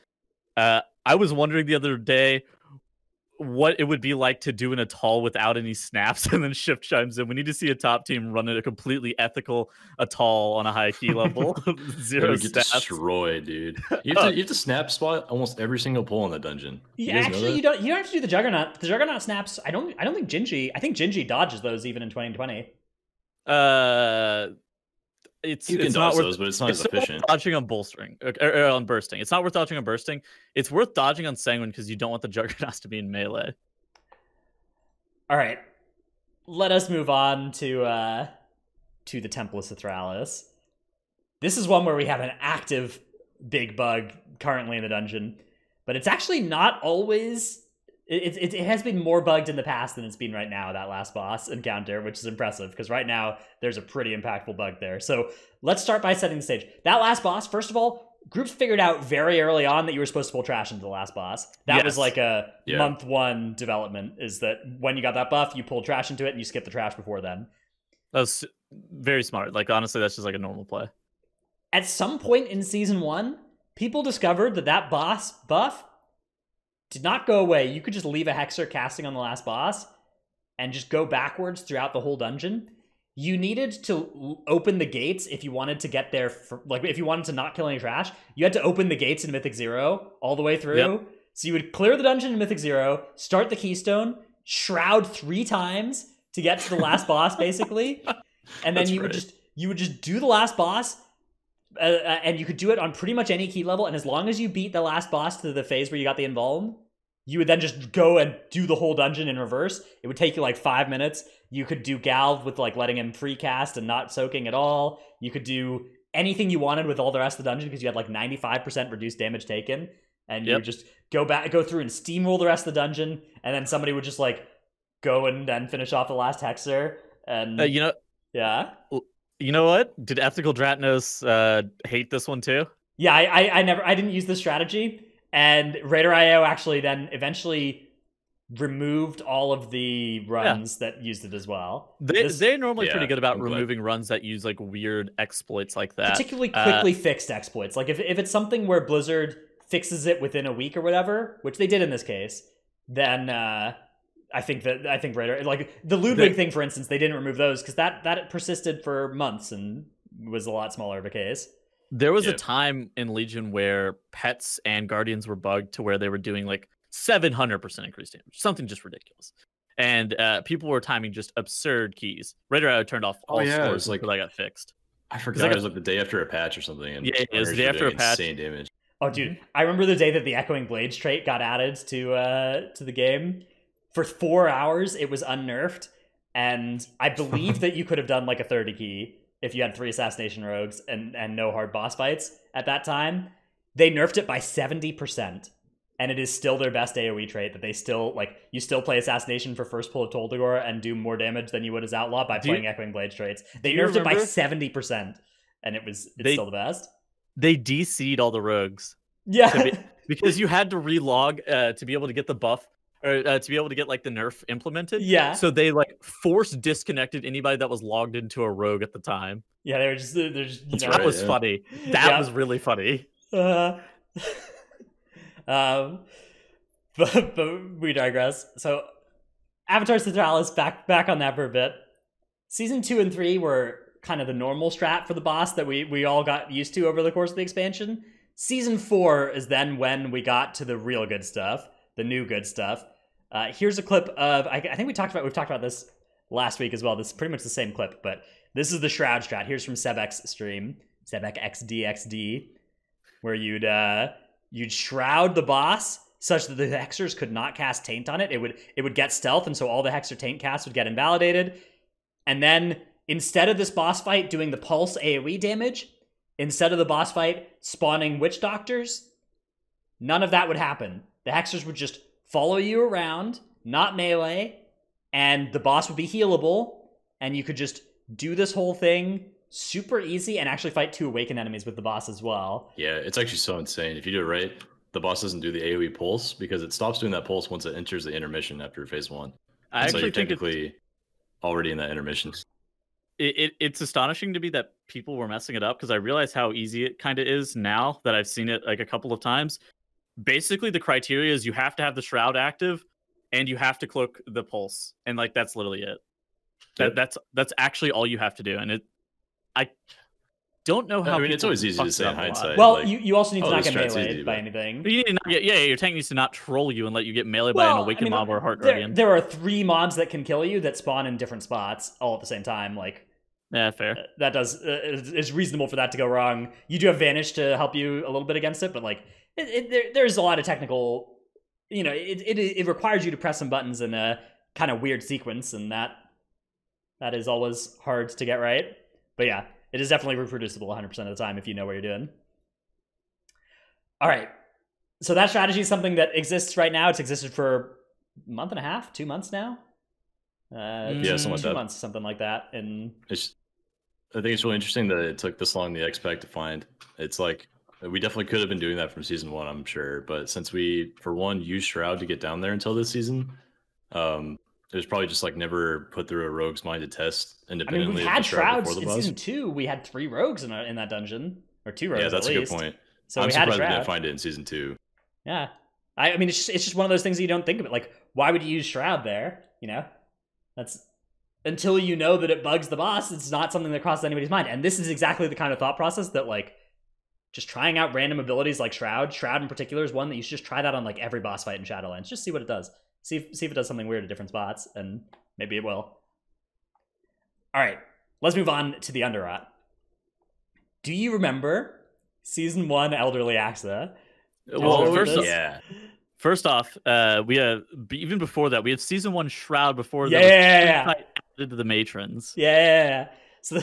I was wondering the other day what it would be like to do an atoll without any snaps, and then Shift chimes in. We need to see a top team run a completely ethical atoll on a high key level. Zero Get stats. destroyed, dude. You have to snap spot almost every single pull in the dungeon. Yeah, actually, you don't have to do the Juggernaut. The Juggernaut snaps. I don't think Gingy. I think Gingy dodges those even in 2020. It's you can not dodge worth, those, but it's not as efficient. Dodging on bolstering or on bursting. It's not worth dodging on bursting. It's worth dodging on sanguine because you don't want the Juggernauts to be in melee. All right, let us move on to the Templus of Thralis. This is one where we have an active big bug currently in the dungeon, but it's actually not always. It has been more bugged in the past than it's been right now, that last boss encounter, which is impressive, because right now there's a pretty impactful bug there. So let's start by setting the stage. That last boss, first of all, groups figured out very early on that you were supposed to pull trash into the last boss. That was like a month 1 development, is that when you got that buff, you pulled trash into it and you skipped the trash before then. That was very smart. Like, honestly, that's just like a normal play. At some point in Season 1, people discovered that boss buff did not go away. You could just leave a Hexer casting on the last boss and just go backwards throughout the whole dungeon. You needed to open the gates if you wanted to get there. If you wanted to not kill any trash, you had to open the gates in Mythic 0 all the way through. Yep. So you would clear the dungeon in Mythic 0, start the Keystone, Shroud 3 times to get to the last boss, basically. And then you would just do the last boss, and you could do it on pretty much any key level, and as long as you beat the last boss to the phase where you got the Invuln, you would then just go and do the whole dungeon in reverse. It would take you like 5 minutes. You could do Galv with like letting him free cast and not soaking at all. You could do anything you wanted with all the rest of the dungeon because you had like 95% reduced damage taken, and you would just go through and steamroll the rest of the dungeon, and then somebody would just like go and then finish off the last Hexer. And You know what? Did Ethical Dratnos hate this one too? Yeah, I didn't use this strategy, and Raider.io actually then eventually removed all of the runs that used it as well. They're normally pretty good about removing runs that use like weird exploits like that. Particularly quickly fixed exploits. Like if it's something where Blizzard fixes it within a week or whatever, which they did in this case, then I think Raider, like the Ludwig thing, for instance, they didn't remove those because that persisted for months and was a lot smaller of a case. There was a time in Legion where pets and guardians were bugged to where they were doing like 700% increased damage, something just ridiculous. And people were timing just absurd keys. Raider turned off all scores until that got fixed. I forgot it was like the day after a patch or something. And it was the day after a patch. Insane damage. Oh, dude, I remember the day that the Echoing Blades trait got added to the game. For 4 hours, it was unnerfed, and I believe that you could have done like a 30 key if you had 3 Assassination Rogues and no hard boss fights at that time. They nerfed it by 70%, and it is still their best AoE trait that they still, like, you still play Assassination for first pull of Toldagor and do more damage than you would as Outlaw by playing Echoing Blades traits. They nerfed it by 70%, and it's still the best. They DC'd all the rogues. Yeah. Because you had to relog to be able to get the buff, or to be able to get like the nerf implemented. Yeah. So they like force disconnected anybody that was logged into a rogue at the time. Yeah, they're just that was funny. That was really funny. But we digress. So Avatar Centralis, back on that for a bit. Season 2 and 3 were kind of the normal strat for the boss that we all got used to over the course of the expansion. Season 4 is then when we got to the real good stuff. The new good stuff. Here's a clip of, I think we've talked about this last week as well. This is pretty much the same clip, but this is the Shroud Strat. Here's from Sebek's stream, Sebek XDXD, where you'd shroud the boss such that the Hexers could not cast Taint on it. It would get stealth, and so all the Hexer Taint casts would get invalidated. And then instead of this boss fight doing the pulse AoE damage, instead of the boss fight spawning Witch Doctors, none of that would happen. The Hexers would just follow you around, not melee, and the boss would be healable, and you could just do this whole thing super easy and actually fight 2 awakened enemies with the boss as well. Yeah, it's actually so insane. If you do it right, the boss doesn't do the AoE pulse because it stops doing that pulse once it enters the intermission after phase 1. I actually so you're think technically already in that intermission. It's astonishing to me that people were messing it up because I realize how easy it kind of is now that I've seen it like a couple of times. Basically, the criteria is you have to have the Shroud active and you have to cloak the pulse, and like that's literally it. Yep. That's actually all you have to do, and I don't know how. I mean, it's always easy to say in hindsight. Well, like, you also need to not get this strat's meleeed easy, by but- anything. You need to not get, your tank needs to not troll you and let you get meleeed by an awakened mob or a heart guardian. There are 3 mobs that can kill you that spawn in different spots all at the same time. Like, Yeah, fair. that does it's reasonable for that to go wrong. You do have Vanish to help you a little bit against it, but like there's a lot of technical. You know, it requires you to press some buttons in a kind of weird sequence, and that is always hard to get right. But yeah, it is definitely reproducible 100% of the time if you know what you're doing. All right, so that strategy is something that exists right now. It's existed for a month and a half, 2 months now. Yeah, something like 2 that. months, something like that. And I think it's really interesting that it took this long the X-Pack to find. It's like, we definitely could have been doing that from season 1, I'm sure. But since we, for one, used Shroud to get down there until this season, it was probably just like never put through a rogue's mind to test I mean, independently. we've of had the Shroud Shrouds before the in boss. season 2. We had 3 rogues in that dungeon, or 2 rogues. Yeah, that's at a least. good point. So I'm we had a surprised we Shroud. didn't find it in season 2. Yeah, I mean, it's just one of those things that you don't think of it. Like, why would you use Shroud there? You know, that's until you know that it bugs the boss. It's not something that crosses anybody's mind. And this is exactly the kind of thought process that like just trying out random abilities like Shroud. Shroud in particular is one that you should just try that on like every boss fight in Shadowlands. Just see what it does. See if it does something weird at different spots, and maybe it will. All right, let's move on to the Underrot. Do you remember season 1 Elderly Axa? Well, First off, we have even before that we had season 1 Shroud before Yeah. added to the matrons. Yeah. So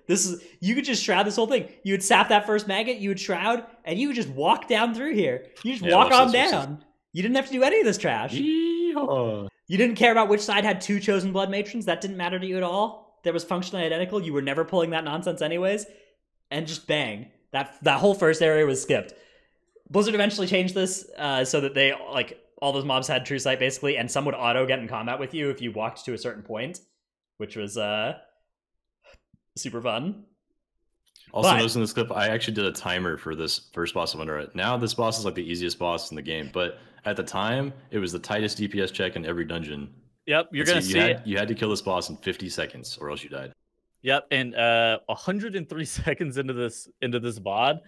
this is, you could just Shroud this whole thing. You would sap that first maggot, you would Shroud, and you would just walk down through here. You just walk on down. You didn't have to do any of this trash. Yeehaw. You didn't care about which side had 2 chosen blood matrons. That didn't matter to you at all. That was functionally identical. You were never pulling that nonsense anyways. And just bang. That whole first area was skipped. Blizzard eventually changed this so that they, like, all those mobs had true sight basically, and some would auto get in combat with you if you walked to a certain point, which was super fun. Also, noticing this clip, I actually did a timer for this first boss of Underrot. Now this boss is like the easiest boss in the game, but at the time, it was the tightest DPS check in every dungeon. Yep, you're gonna see it. You had to kill this boss in 50 seconds, or else you died. Yep, and 103 seconds into this VOD,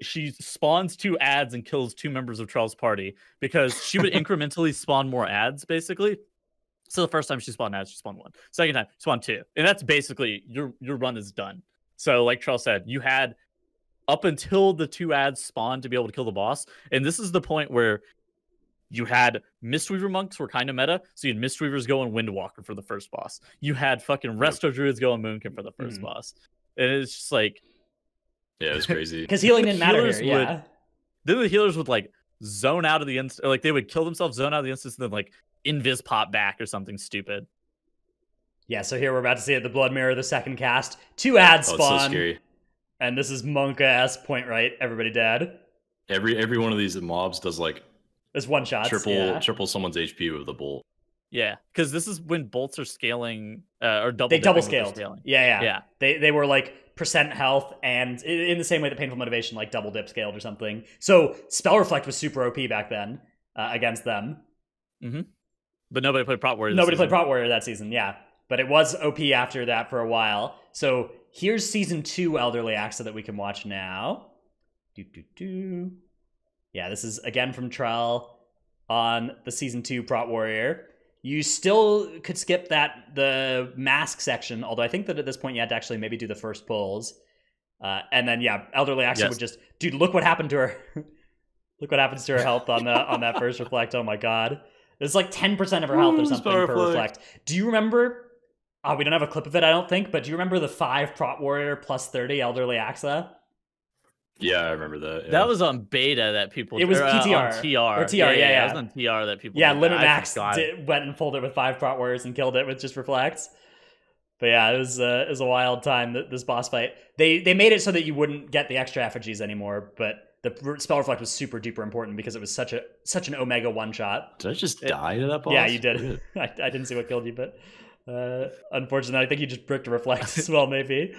she spawns 2 ads and kills 2 members of Charles' party because she would incrementally spawn more ads, basically. So the first time she spawned ads, she spawned 1. Second time, she spawned 2, and that's basically your run is done. So, like Charles said, you had up until the 2 ads spawned to be able to kill the boss, and this is the point where you had Mistweaver monks were kind of meta, so you had Mistweavers going Windwalker for the first boss. You had fucking Resto Druids going Moonkin for the first boss, and it's just like, yeah, it was crazy. Because healing didn't matter here, yeah. Then the healers would like zone out of the instance, like they would kill themselves, zone out of the instance, and then like invis pop back or something stupid. Yeah, so here we're about to see at the Blood Mirror, the second cast. 2 ads spawn. It's so scary. And this is Monka-esque point right, everybody dead. Every one of these mobs does like There's one shots. triple someone's HP with a bolt. Yeah, because this is when bolts are scaling or double. They double scaled. scaled. Yeah. They were like percent health, and in the same way that Painful Motivation like double dip scaled or something. So Spell Reflect was super OP back then against them. Mm-hmm. But nobody played Prot Warrior. Nobody played Prot Warrior that season. Yeah, but it was OP after that for a while. So here's season 2 Elderly Axa that we can watch now. Yeah, this is again from Trell on the season 2 Prot Warrior. You still could skip the mask section, although I think that at this point you had to actually maybe do the first pulls. And then yeah, Elderly Axa would just, dude, look what happened to her. Look what happens to her health on that first reflect. Oh my god. It's like 10% of her health or something per reflect. Do you remember? We don't have a clip of it, I don't think, but do you remember the 5 Prot Warrior plus 30 Elderly Axa? Yeah, I remember that. Yeah. That was on beta that people. It was PTR. On TR. Or TR, yeah. It was on TR that people. Yeah, did Limit that. Max went and pulled it with 5 Prot Warriors and killed it with just reflects. But yeah, it was a wild time, this boss fight. They made it so that you wouldn't get the extra effigies anymore, but the spell reflect was super duper important because it was such an omega one shot. Did I just die to that boss? Yeah, you did. I didn't see what killed you, but unfortunately, I think you just bricked reflect as well, maybe.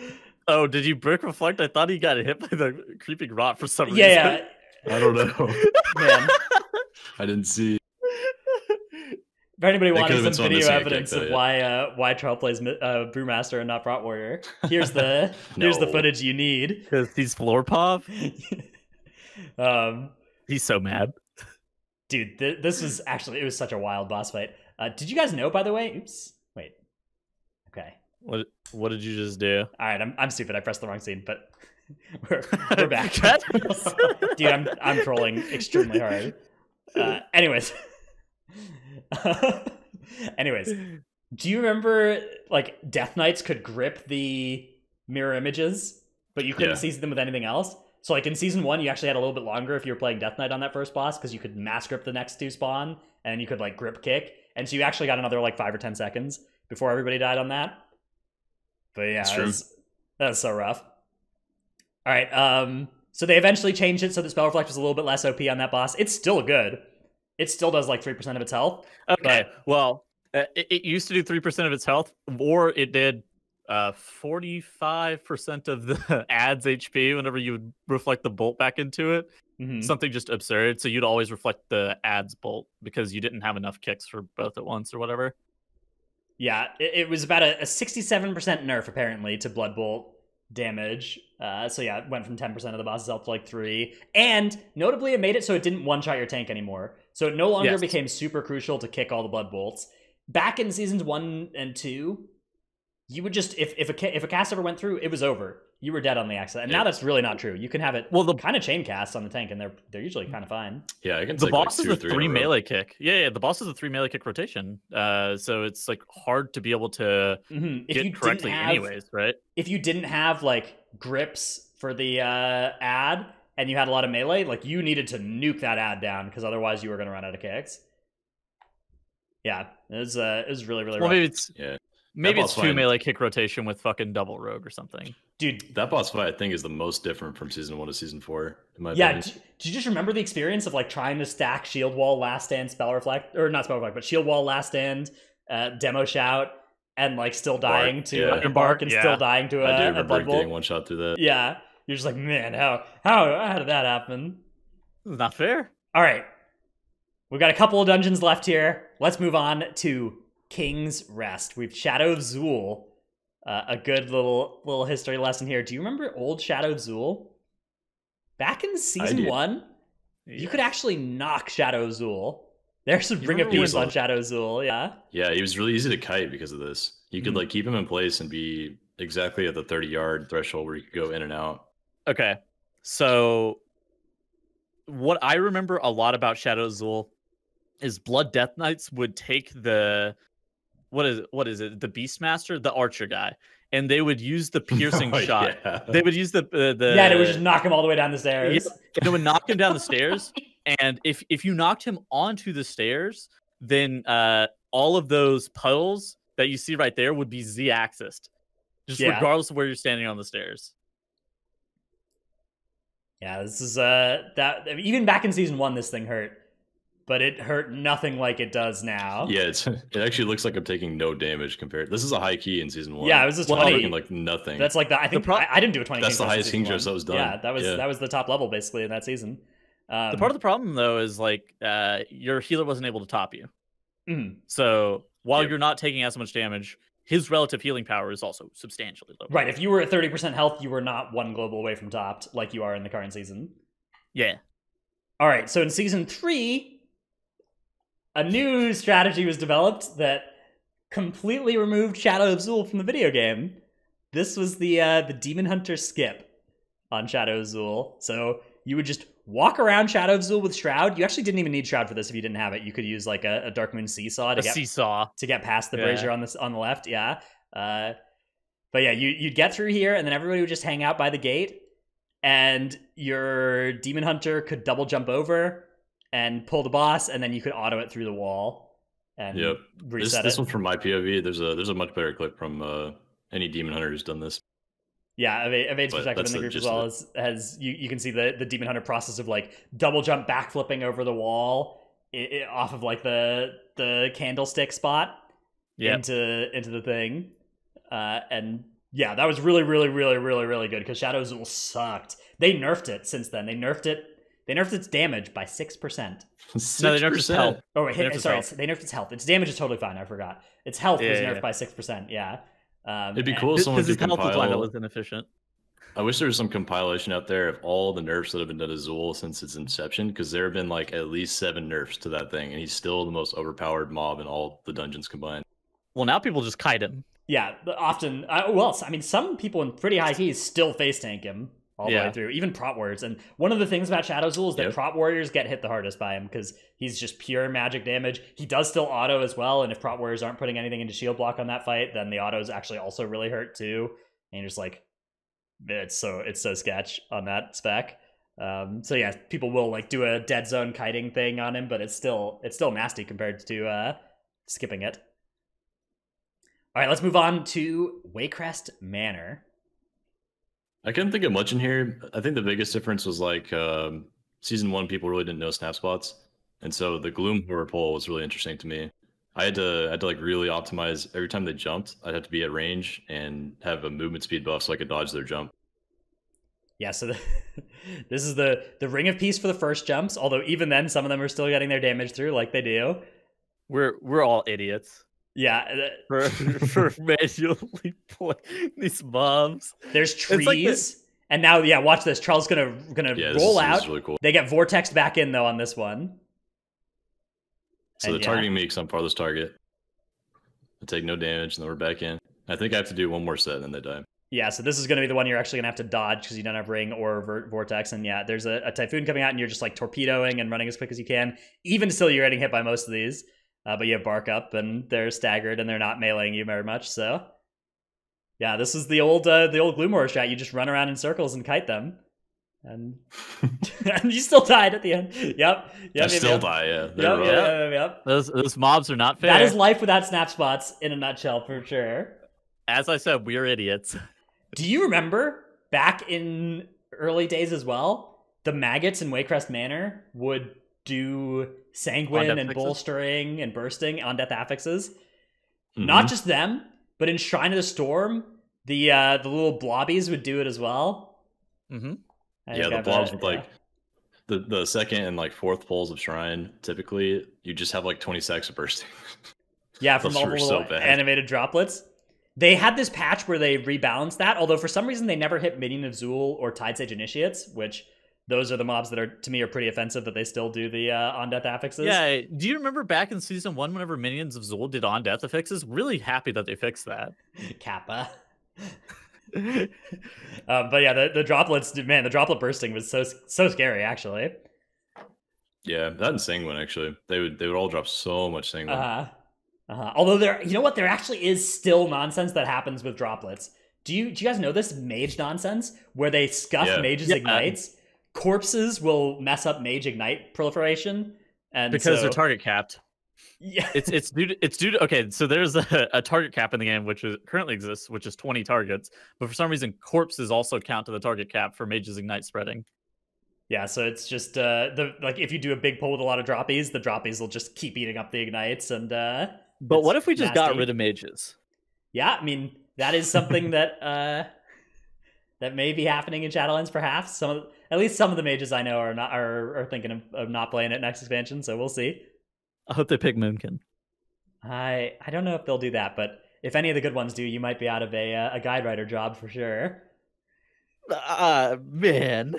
Oh, did you brick reflect? I thought he got hit by the creeping rot for some reason. Yeah. I don't know. Man. I didn't see. If anybody That could've wanted been some someone video missing a evidence kick, of though, why Troll plays Brewmaster and not Prot Warrior, here's the No. footage you need. Because he's floor pop. He's so mad. Dude, this was actually, it was such a wild boss fight. Did you guys know, by the way? Oops. Wait. Okay. What did you just do? All right, I'm stupid. I pressed the wrong scene, but we're back. Dude, I'm trolling extremely hard. Anyways, do you remember like Death Knights could grip the mirror images, but you couldn't seize them with anything else? So like in season 1, you actually had a little bit longer if you were playing Death Knight on that first boss because you could mass grip the next 2 spawn and you could like grip kick, and so you actually got another like 5 or 10 seconds before everybody died on that. But yeah, that was so rough. All right, so they eventually changed it so the spell reflect was a little bit less OP on that boss. It's still good. It still does like 3% of its health. Okay, well, it used to do 3% of its health, or it did 45% of the ad's HP whenever you would reflect the bolt back into it. Mm-hmm. Something just absurd. So you'd always reflect the ad's bolt because you didn't have enough kicks for both at once or whatever. Yeah, it was about a 67% nerf apparently to Blood Bolt damage. So yeah, it went from 10% of the boss's health to like 3. And notably, it made it so it didn't one-shot your tank anymore. So it no longer became super crucial to kick all the Blood Bolts. Back in seasons 1 and 2, you would just, if a cast ever went through, it was over. You were dead on the axis. And now that's really not true. You can have it kind of chain cast on the tank, and they're usually kind of fine. Yeah, I can the take boss like 2 is or a 3 3 in a row. melee kick. Yeah, the boss is a 3 melee kick rotation. So it's like hard to be able to get correctly anyways, right? If you didn't have like grips for the ad and you had a lot of melee, like you needed to nuke that ad down because otherwise you were going to run out of kicks. Yeah, it was really rough. Maybe it's 2 melee kick rotation with fucking double rogue or something. Dude, that boss fight I think is the most different from season 1 to season 4. In my opinion. Do you just remember the experience of like trying to stack shield wall, last stand, spell reflect, or not spell reflect, but shield wall, last stand, demo shout, and like still dying to embark and still dying to I do a remember Blood Bolt? getting one shot through that. Yeah, you're just like, man, how did that happen? It's not fair. All right, we've got a couple of dungeons left here. Let's move on to King's Rest. We've Shadow of Zool. A good little history lesson here. Do you remember old Shadow of Zool? Back in season 1, you could actually knock Shadow of Zool. There's some Ring of Peace on Shadow of Zool, yeah. Yeah, he was really easy to kite because of this. You could like keep him in place and be exactly at the 30-yard threshold where you could go in and out. Okay, so what I remember a lot about Shadow of Zool is Blood Death Knights would take the what is it? The Beastmaster, the archer guy, and they would use the piercing shot. Yeah. They would use the yeah, it would just knock him all the way down the stairs. Yeah, it would knock him down the stairs, and if you knocked him onto the stairs, then all of those puddles that you see right there would be Z-axis, just regardless of where you're standing on the stairs. Yeah, this is even back in season 1, this thing hurt. But it hurt nothing like it does now. Yeah, it actually looks like I'm taking no damage compared. This is a high key in season 1. Yeah, it was a 20. I'm taking like nothing. That's like I didn't do a 20. That's the highest king dress that was done. Yeah, that was the top level basically in that season. The part of the problem though is like your healer wasn't able to top you. So while you're not taking as much damage, his relative healing power is also substantially lower. Right. If you were at 30% health, you were not 1 global away from topped like you are in the current season. Yeah. All right. So in season 3. A new strategy was developed that completely removed Shadow of Zool from the video game. This was the Demon Hunter skip on Shadow of Zool. So you would just walk around Shadow of Zool with Shroud. You actually didn't even need Shroud for this if you didn't have it. You could use like a Dark Moon Seesaw to get past the brazier on the left. Yeah. But yeah, you'd get through here, and then everybody would just hang out by the gate, and your Demon Hunter could double jump over and pull the boss, and then you could auto it through the wall and reset this it. one from my POV, there's a much better clip from any demon hunter who's done this. Yeah, Evade's But perspective that's in the the group as gist of well it. has you can see the demon hunter process of like double jump backflipping over the wall off of like the candlestick spot Yep. into the thing, and yeah, that was really really really really really good because Shadow Zool sucked. They nerfed it since then. They nerfed its damage by 6%. No, they nerfed its health. Oh wait, They nerfed its health. they nerfed its health. Its damage is totally fine. I forgot. Its health was Yeah. nerfed by 6%. Yeah. It'd be cool if someone Because his could health was why that compile. was inefficient. I wish there was some compilation out there of all the nerfs that have been done to Zool since its inception, because there have been like at least 7 nerfs to that thing, and he's still the most overpowered mob in all the dungeons combined. Well, now people just kite him. Yeah, often. Well, I mean, some people in pretty high keys still face tank him all the way through, even prot warriors. And one of the things about Shadow Zool is that prot warriors get hit the hardest by him because he's just pure magic damage. He does still auto as well, and if prot warriors aren't putting anything into shield block on that fight, then the autos actually also really hurt too. And you're just like, it's so sketch on that spec. So yeah, people will like do a dead zone kiting thing on him, but it's still nasty compared to skipping it. All right, let's move on to Waycrest Manor. I couldn't think of much in here. I think the biggest difference was like season 1, people really didn't know snap spots, and so the Gloom Horror pole was really interesting to me. I had to like really optimize every time they jumped. I'd have to be at range and have a movement speed buff so I could dodge their jump. Yeah, so this is the Ring of Peace for the first jumps. Although even then, some of them are still getting their damage through, like they do. We're all idiots. Yeah, for manually playing these mobs. There's trees, and now watch this. Charles gonna roll out. This is really cool. They get vortexed back in though on this one. So the targeting me because I'm farthest target. I take no damage, and then we're back in. I think I have to do one more set, and then they die. Yeah, so this is going to be the one you're actually going to have to dodge because you don't have ring or vortex. And yeah, there's a typhoon coming out, and you're just like torpedoing and running as quick as you can. Even still, you're getting hit by most of these. But you have bark up, and they're staggered, and they're not meleeing you very much. So yeah, this is the old Gloom Horror strat. You just run around in circles and kite them. And and you still died at the end. Yep. I still die, yeah. Yep. Those mobs are not fair. That is life without snap spots in a nutshell, for sure. As I said, we are idiots. Do you remember back in early days as well, the maggots in Waycrest Manor would do sanguine and bolstering and bursting on death affixes? Mm-hmm. Not just them, but in Shrine of the Storm, the little blobbies would do it as well. Mm-hmm. Yeah, the blobs with like the second and like fourth pulls of Shrine, typically you just have like 20 seconds of bursting. Yeah, from all the little animated droplets. They had this patch where they rebalanced that, although for some reason they never hit Minion of Zool or Tidesage Initiates, which those are the mobs that are, to me, are pretty offensive that they still do the on-death affixes. Yeah, do you remember back in Season 1 whenever Minions of Zool did on-death affixes? Really happy that they fixed that. Kappa. But yeah, the droplets, man, the droplet bursting was so scary, actually. Yeah, that and Sanguine, actually. They would all drop so much Sanguine. Although there actually is still nonsense that happens with droplets. Do you guys know this mage nonsense where they scuff mages ignites? Corpses will mess up mage ignite proliferation, and because they're target capped. Yeah, it's due to okay. So there's a target cap in the game which currently exists, which is 20 targets, but for some reason corpses also count to the target cap for mages ignite spreading. Yeah, so it's just like if you do a big pull with a lot of droppies, the droppies will just keep eating up the ignites, and but what if we just got rid of mages? Yeah, I mean that is something that that may be happening in Shadowlands. Perhaps at least some of the mages I know are thinking of not playing it next expansion. So we'll see. I hope they pick Moonkin. I don't know if they'll do that, but if any of the good ones do, you might be out of a guide writer job for sure. Man.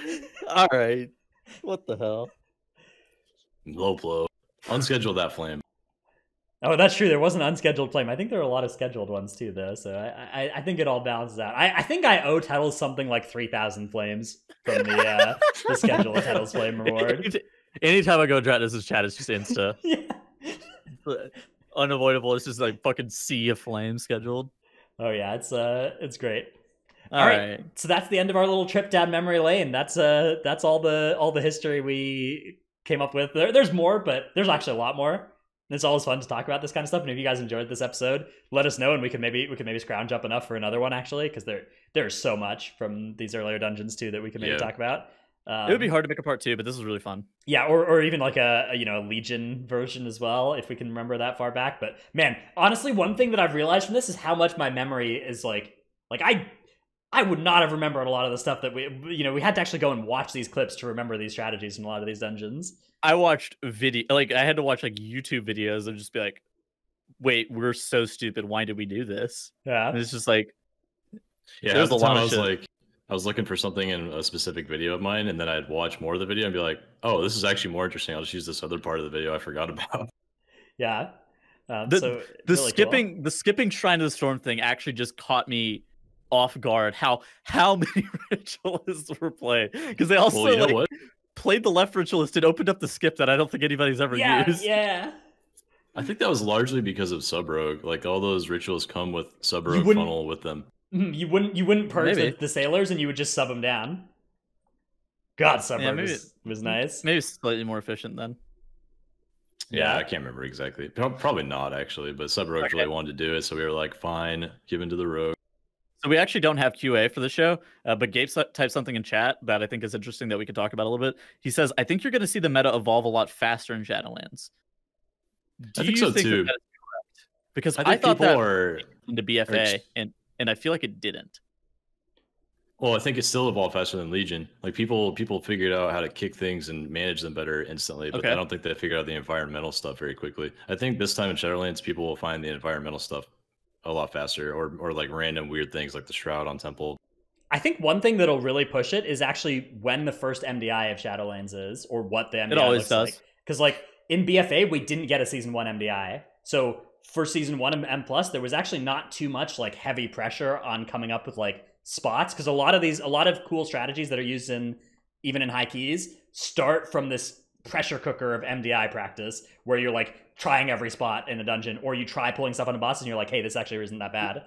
All right. What the hell? Low blow. Unschedule that flame. Oh, that's true. There was an unscheduled flame. I think there are a lot of scheduled ones too, though. So I think it all balances out. I think I owe Titles something like 3,000 flames from the scheduled Titles flame reward. Anytime I go drat this chat, it's just insta. Yeah. Unavoidable. It's just like fucking sea of flames scheduled. Oh yeah, it's great. All right. So that's the end of our little trip down memory lane. That's all the history we came up with. There's more, but there's actually a lot more. It's always fun to talk about this kind of stuff. And if you guys enjoyed this episode, let us know, and we can maybe scrounge up enough for another one, actually, because there's so much from these earlier dungeons too that we can maybe talk about. It would be hard to make a part 2, but this is really fun. Yeah, or even like a Legion version as well, if we can remember that far back. But man, honestly, one thing that I've realized from this is how much my memory is like I would not have remembered a lot of the stuff that we had to actually go and watch these clips to remember these strategies in a lot of these dungeons. I watched I had to watch like YouTube videos and just be like, wait, we're so stupid. Why did we do this? Yeah. And it's just like, there's a lot of shit. I was looking for something in a specific video of mine, and then I'd watch more of the video and be like, oh, this is actually more interesting. I'll just use this other part of the video I forgot about. Yeah. The skipping Shrine of the Storm thing actually just caught me off guard. How many ritualists were playing? Because they also played the left ritualist and opened up the skip that I don't think anybody's ever used. Yeah. I think that was largely because of Sub Rogue. Like all those rituals come with Sub Rogue funnel with them. You wouldn't purge the sailors, and you would just sub them down. God, Sub Rogue was nice. Maybe slightly more efficient then. Yeah, I can't remember exactly. Probably not actually, but Sub Rogue really wanted to do it, so we were like, fine, give in to the Rogue. So we actually don't have QA for the show, but Gabe typed something in chat that I think is interesting that we could talk about a little bit. He says, I think you're going to see the meta evolve a lot faster in Shadowlands. I think so too. That is correct? Because I thought that are into BFA, and I feel like it didn't. Well, I think it still evolved faster than Legion. Like people figured out how to kick things and manage them better instantly, but I don't think they figured out the environmental stuff very quickly. I think this time in Shadowlands, people will find the environmental stuff a lot faster, or like random weird things like the Shroud on Temple. I think one thing that'll really push it is actually when the first MDI of Shadowlands is, or what the MDI looks like. Because like in BFA, we didn't get a Season 1 MDI. So for Season 1 of M+, there was actually not too much like heavy pressure on coming up with like spots, because a lot of cool strategies that are used even in high keys start from this pressure cooker of MDI practice, where you're like trying every spot in a dungeon, or you try pulling stuff on a boss and you're like, hey, this actually isn't that bad.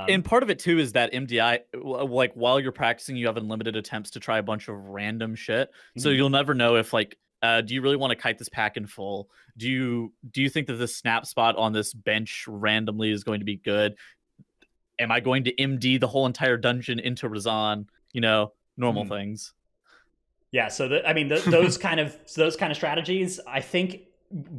And part of it too is that MDI, like while you're practicing, you have unlimited attempts to try a bunch of random shit. So you'll never know if like, do you really want to kite this pack in full? Do you think that this snap spot on this bench randomly is going to be good? Am I going to MD the whole entire dungeon into Razan? Normal things. Yeah. So those kind of strategies, I think,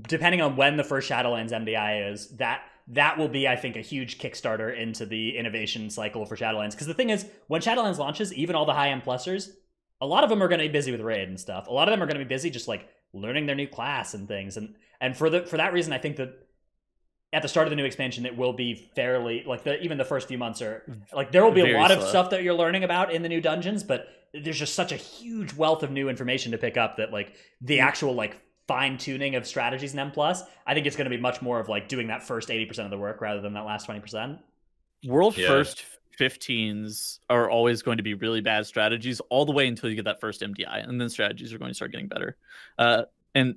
depending on when the first Shadowlands MDI is, that will be, I think, a huge Kickstarter into the innovation cycle for Shadowlands. Because the thing is, when Shadowlands launches, even all the high-end plusers, a lot of them are going to be busy with raid and stuff. A lot of them are going to be busy just like learning their new class and things. And for that reason, I think that at the start of the new expansion, it will be fairly like even the first few months are like there will be a lot of stuff that you're learning about in the new dungeons, but there's just such a huge wealth of new information to pick up that like the actual like fine tuning of strategies in M+, I think it's going to be much more of like doing that first 80% of the work rather than that last 20%. First 15s are always going to be really bad strategies all the way until you get that first MDI, and then strategies are going to start getting better. And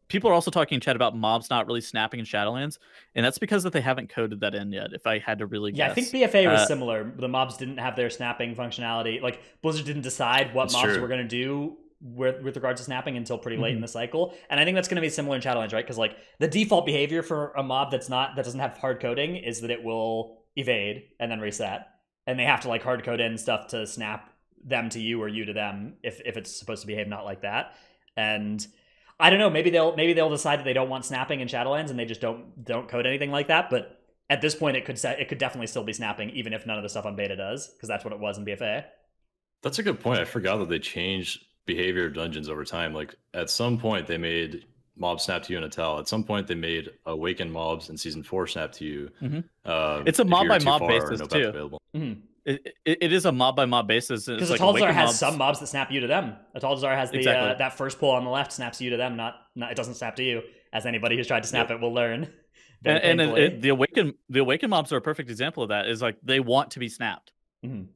people are also talking in chat about mobs not really snapping in Shadowlands, and that's because that they haven't coded that in yet, if I had to really guess. I think BFA was similar. The mobs didn't have their snapping functionality. Like, Blizzard didn't decide what mobs were going to do with regards to snapping until pretty late in the cycle. And I think that's going to be similar in Shadowlands, right? Because like the default behavior for a mob that doesn't have hard coding is that it will evade and then reset. And they have to like hard code in stuff to snap them to you or you to them if it's supposed to behave not like that. And I don't know, maybe they'll decide that they don't want snapping in Shadowlands and they just don't code anything like that. But at this point, it could definitely still be snapping, even if none of the stuff on beta does, because that's what it was in BFA. That's a good point. I forgot that they changed behavior of dungeons over time. Like at some point, they made mob snap to you in a tell. At some point, they made awaken mobs in season 4 snap to you. It's a mob by mob basis too. It is a mob by mob basis because Untitled has some mobs that snap you to them. Untitled has the that first pull on the left snaps you to them. Not it doesn't snap to you, as anybody who's tried to snap it will learn. And the awaken mobs are a perfect example of that. Is like they want to be snapped.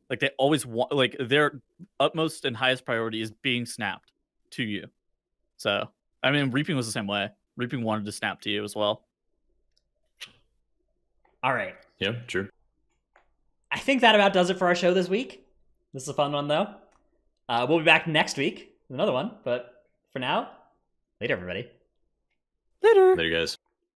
Like they always want, like their utmost and highest priority is being snapped to you. So I mean, Reaping was the same way. Reaping wanted to snap to you as well. All right. Yeah, true. I think that about does it for our show this week. This is a fun one, though. We'll be back next week with another one. But for now, later, everybody. Later. Later, guys.